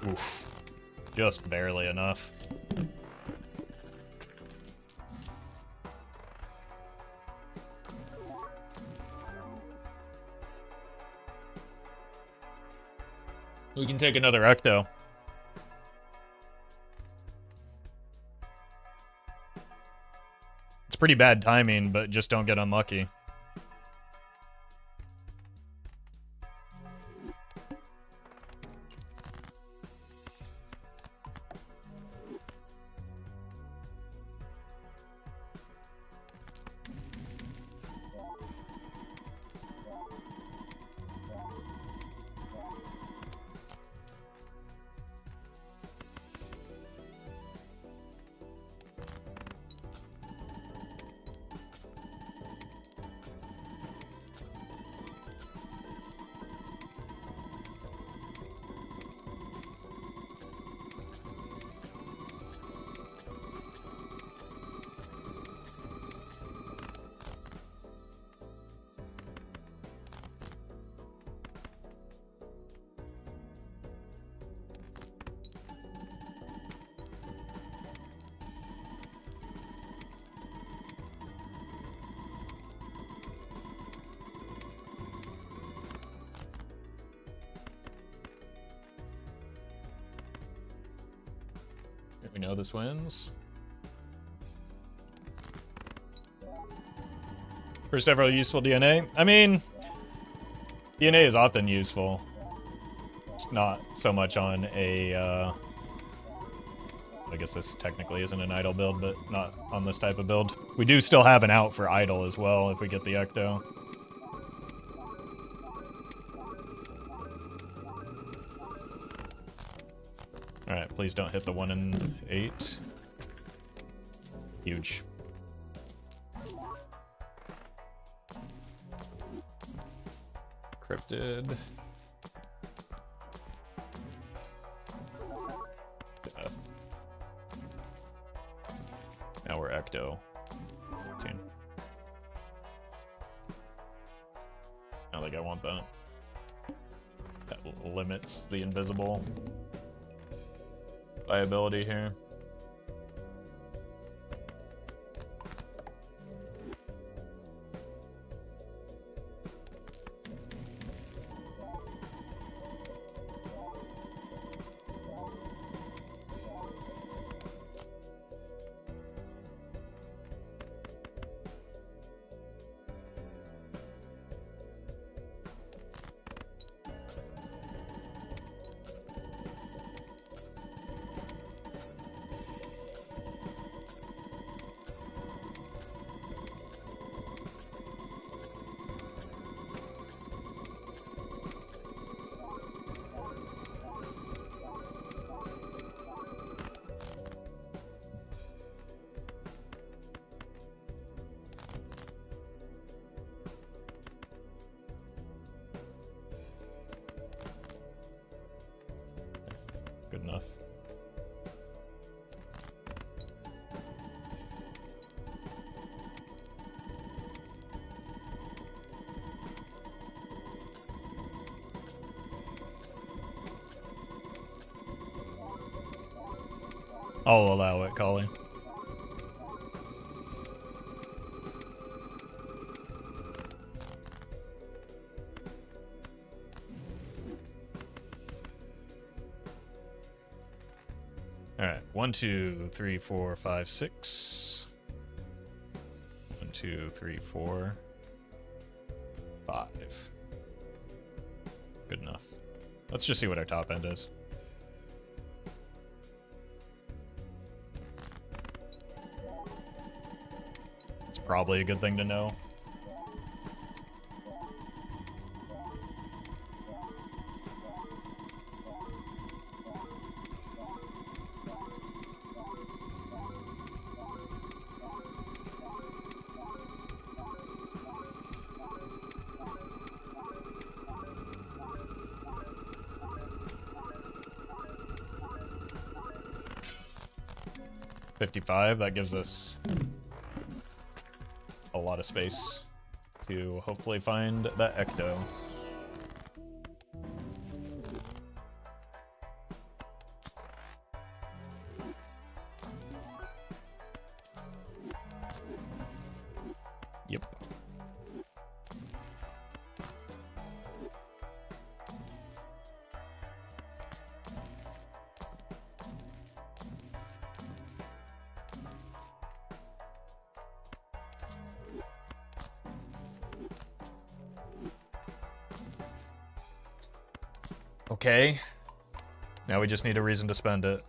Oof. Just barely enough. We can take another Ecto. It's pretty bad timing, but just don't get unlucky. We know this wins. First ever useful DNA? I mean, DNA is often useful. It's not so much on a, I guess this technically isn't an idle build, but not on this type of build. We do still have an out for idle as well if we get the Ecto. Alright, please don't hit the 1 in 8. Huge. Cryptid. Death. Now we're Ecto. 15. I don't think I want that. That limits the invisible viability here. Good enough. I'll allow it, Collie. Alright, 1, 2, 3, 4, 5, 6. 1, 2, 3, 4, 5. Good enough. Let's just see what our top end is. It's probably a good thing to know. $55, that gives us a lot of space to hopefully find that Ecto. Yep. Okay. Now we just need a reason to spend it.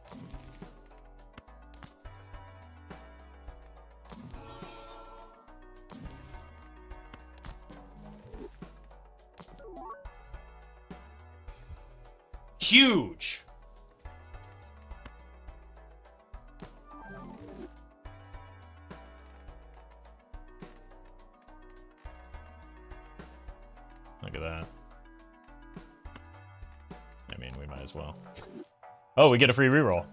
Huge! Look at that. I mean, we might as well. Oh, we get a free reroll.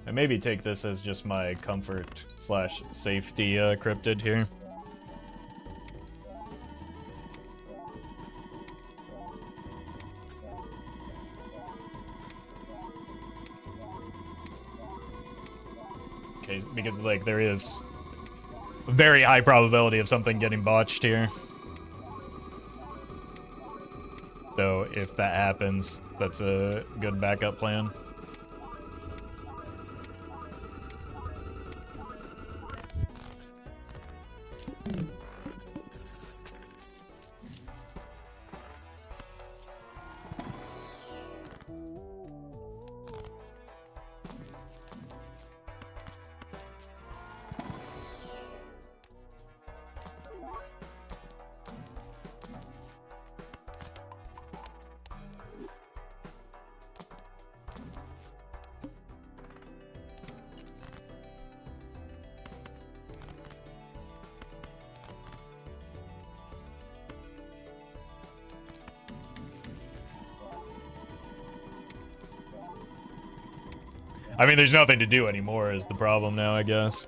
I maybe take this as just my comfort slash safety cryptid here. Okay, because like there is a very high probability of something getting botched here. So if that happens, that's a good backup plan. I mean, there's nothing to do anymore is the problem now, I guess.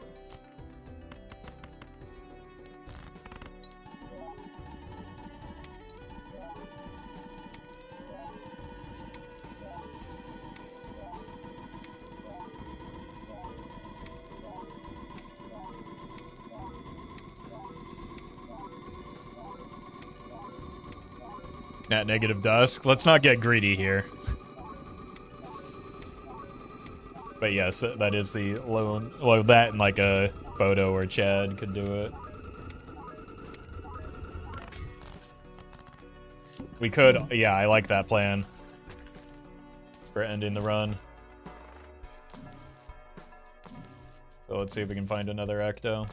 Net negative dusk. Let's not get greedy here. But yes, that is the lone. Well, that and like a Photo or Chad could do it. We could, yeah, I like that plan for ending the run. So let's see if we can find another Ecto.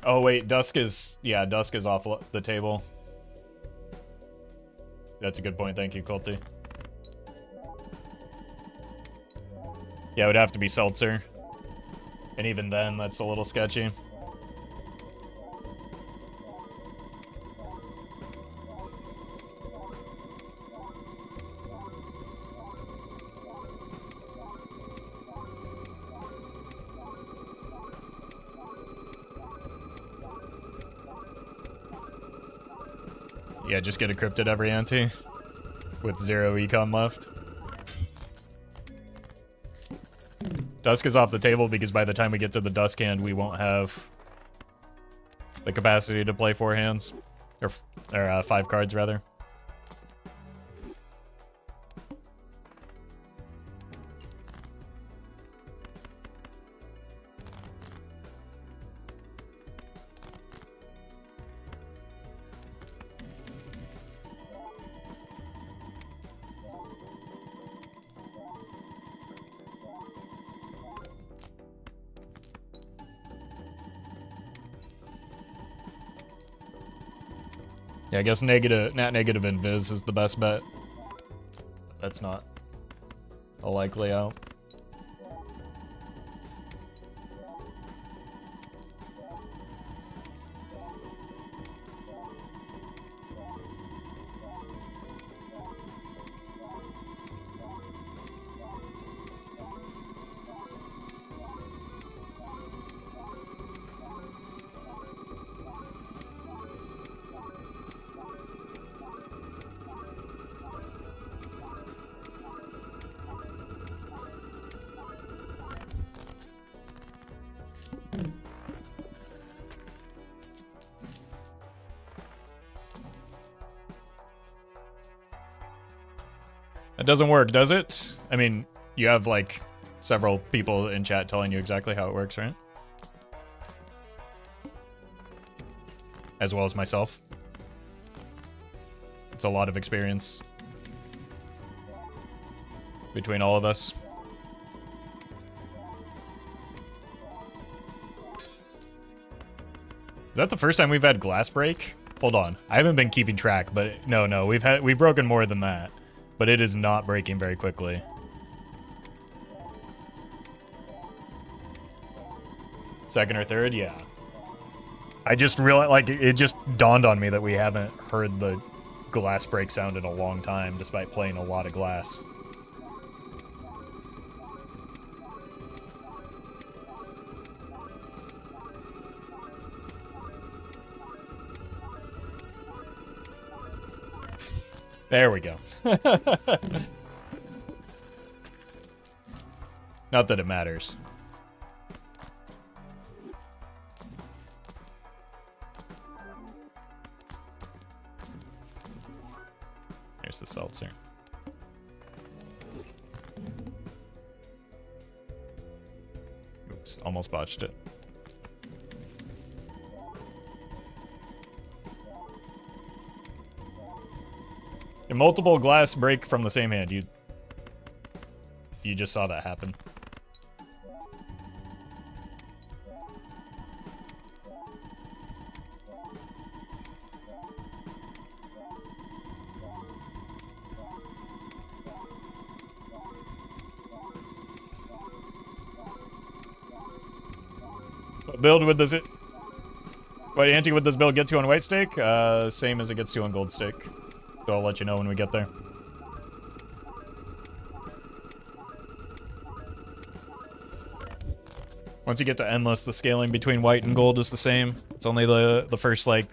Oh wait, Dusk is, yeah, Dusk is off the table. That's a good point, thank you, Colty. Yeah, it would have to be Seltzer. And even then, that's a little sketchy. Yeah, just get a cryptid every ante with 0 econ left. Dusk is off the table because by the time we get to the Dusk hand, we won't have the capacity to play 4 hands. Or 5 cards, rather. Yeah, I guess negative, nat negative invis is the best bet. That's not a likely out. That doesn't work, does it? I mean, you have like several people in chat telling you exactly how it works, right? As well as myself. It's a lot of experience between all of us. Is that the first time we've had glass break? Hold on. I haven't been keeping track, but no, we've broken more than that. But it is not breaking very quickly. Second or third, yeah. I just realized, like, it just dawned on me that we haven't heard the glass break sound in a long time, despite playing a lot of glass. There we go. Not that it matters. Here's the seltzer. Oops, almost botched it. A multiple glass break from the same hand. You just saw that happen. What build would this what ante would this build get to on white stake? Same as it gets to on gold stake. So I'll let you know when we get there. Once you get to endless, the scaling between white and gold is the same. It's only the first, like,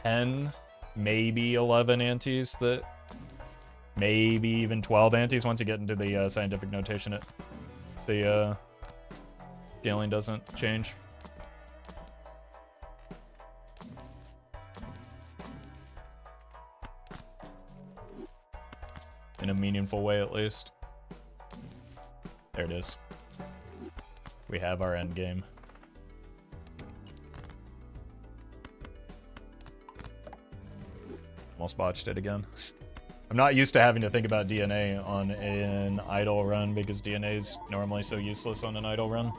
10, maybe 11 antes that... Maybe even 12 antes once you get into the scientific notation. The scaling doesn't change. In a meaningful way, at least. There it is. We have our end game. Almost botched it again. I'm not used to having to think about DNA on an idle run because DNA is normally so useless on an idle run.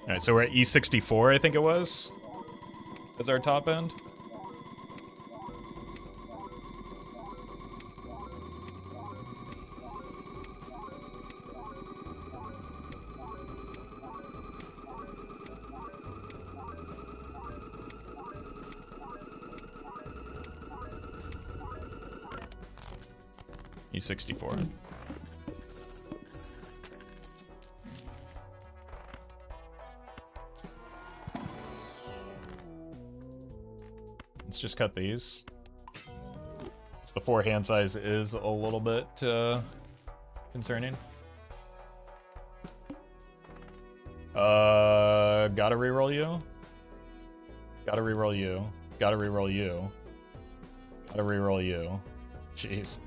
Alright, so we're at E64, I think it was, as our top end. E64. Let's just cut these. So the forehand size is a little bit concerning. Gotta reroll you. Gotta reroll you. Gotta reroll you. Gotta reroll you. Jeez.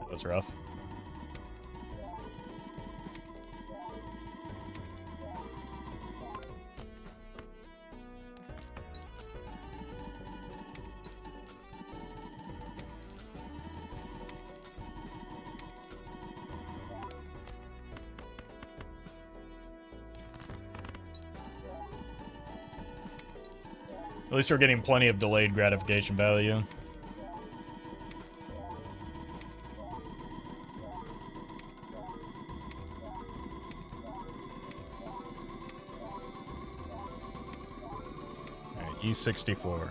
That's rough. At least we're getting plenty of delayed gratification value. Alright, E64.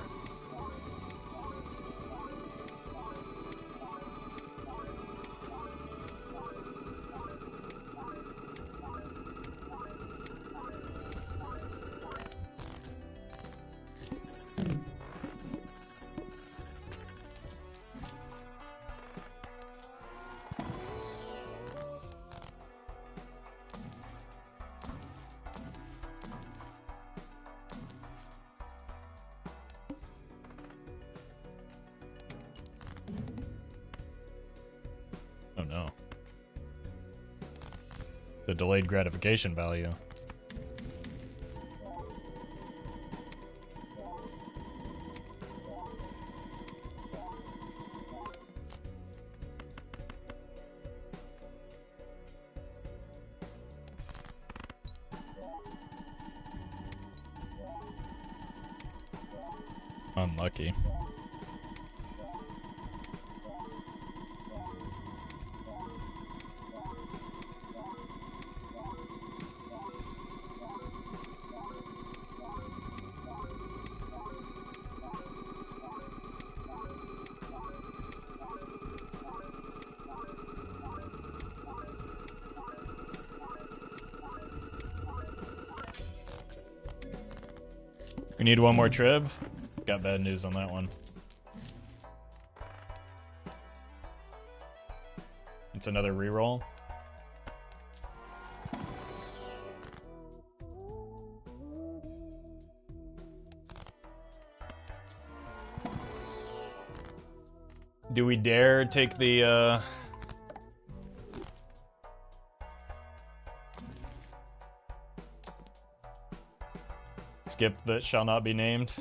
The delayed gratification value. Unlucky. We need one more trib. Got bad news on that one. It's another reroll. Do we dare take the skip that shall not be named?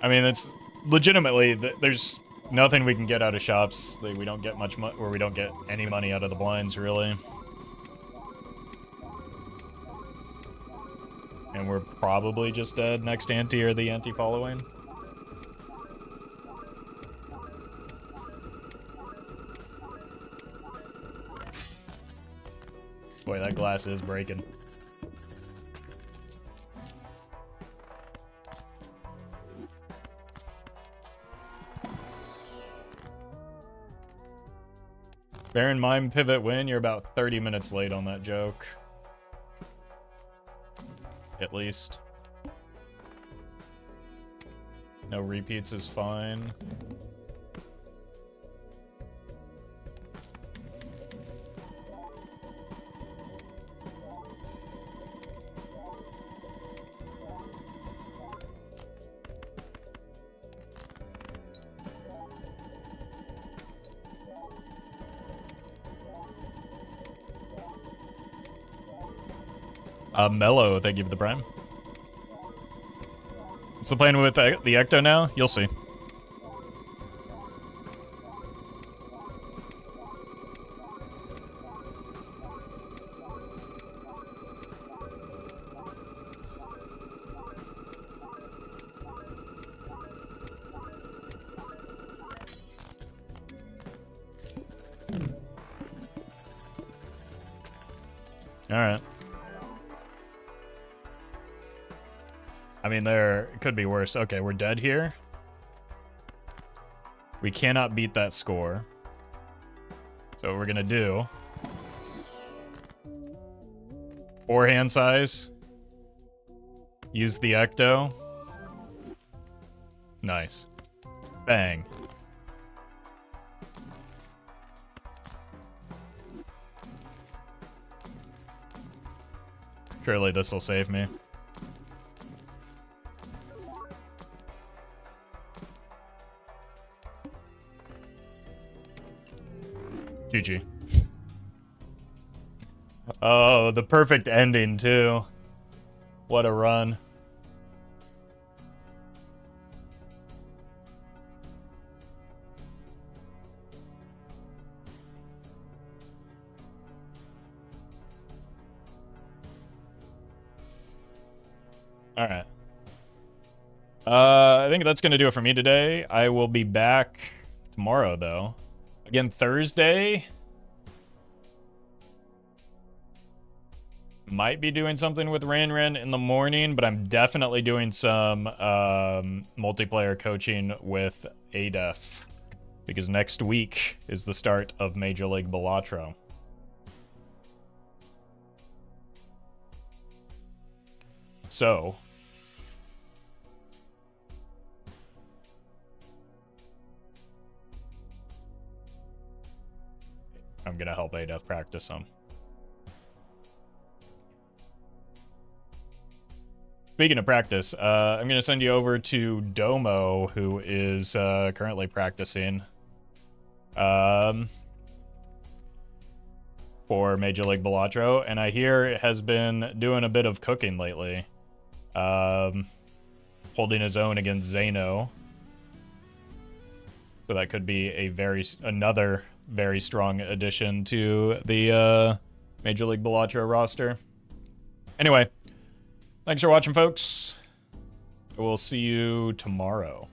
I mean, it's legitimately, there's nothing we can get out of shops. We don't get much money, or we don't get any money out of the blinds, really. And we're probably just dead next ante or the ante following. Boy, that glass is breaking. Bear in mind, pivot win, you're about 30 minutes late on that joke. At least. No repeats is fine. Mellow, thank you for the prime. What's the plan with the Ecto now? You'll see. All right. I mean, it could be worse. Okay, we're dead here. We cannot beat that score. So what we're gonna do, 4 hand size, use the Ecto. Nice. Bang. Surely this will save me. GG. Oh, the perfect ending, too. What a run. All right. I think that's going to do it for me today. I will be back tomorrow, though. Again, Thursday. Might be doing something with Ran in the morning, but I'm definitely doing some multiplayer coaching with ADEF. Because next week is the start of Major League Balatro. So, I'm gonna help ADF practice some. Speaking of practice, I'm gonna send you over to Domo, who is currently practicing for Major League Balatro, and I hear it has been doing a bit of cooking lately, holding his own against Zeno. So that could be another very strong addition to the Major League Balatro roster. Anyway, thanks for watching, folks. We'll see you tomorrow.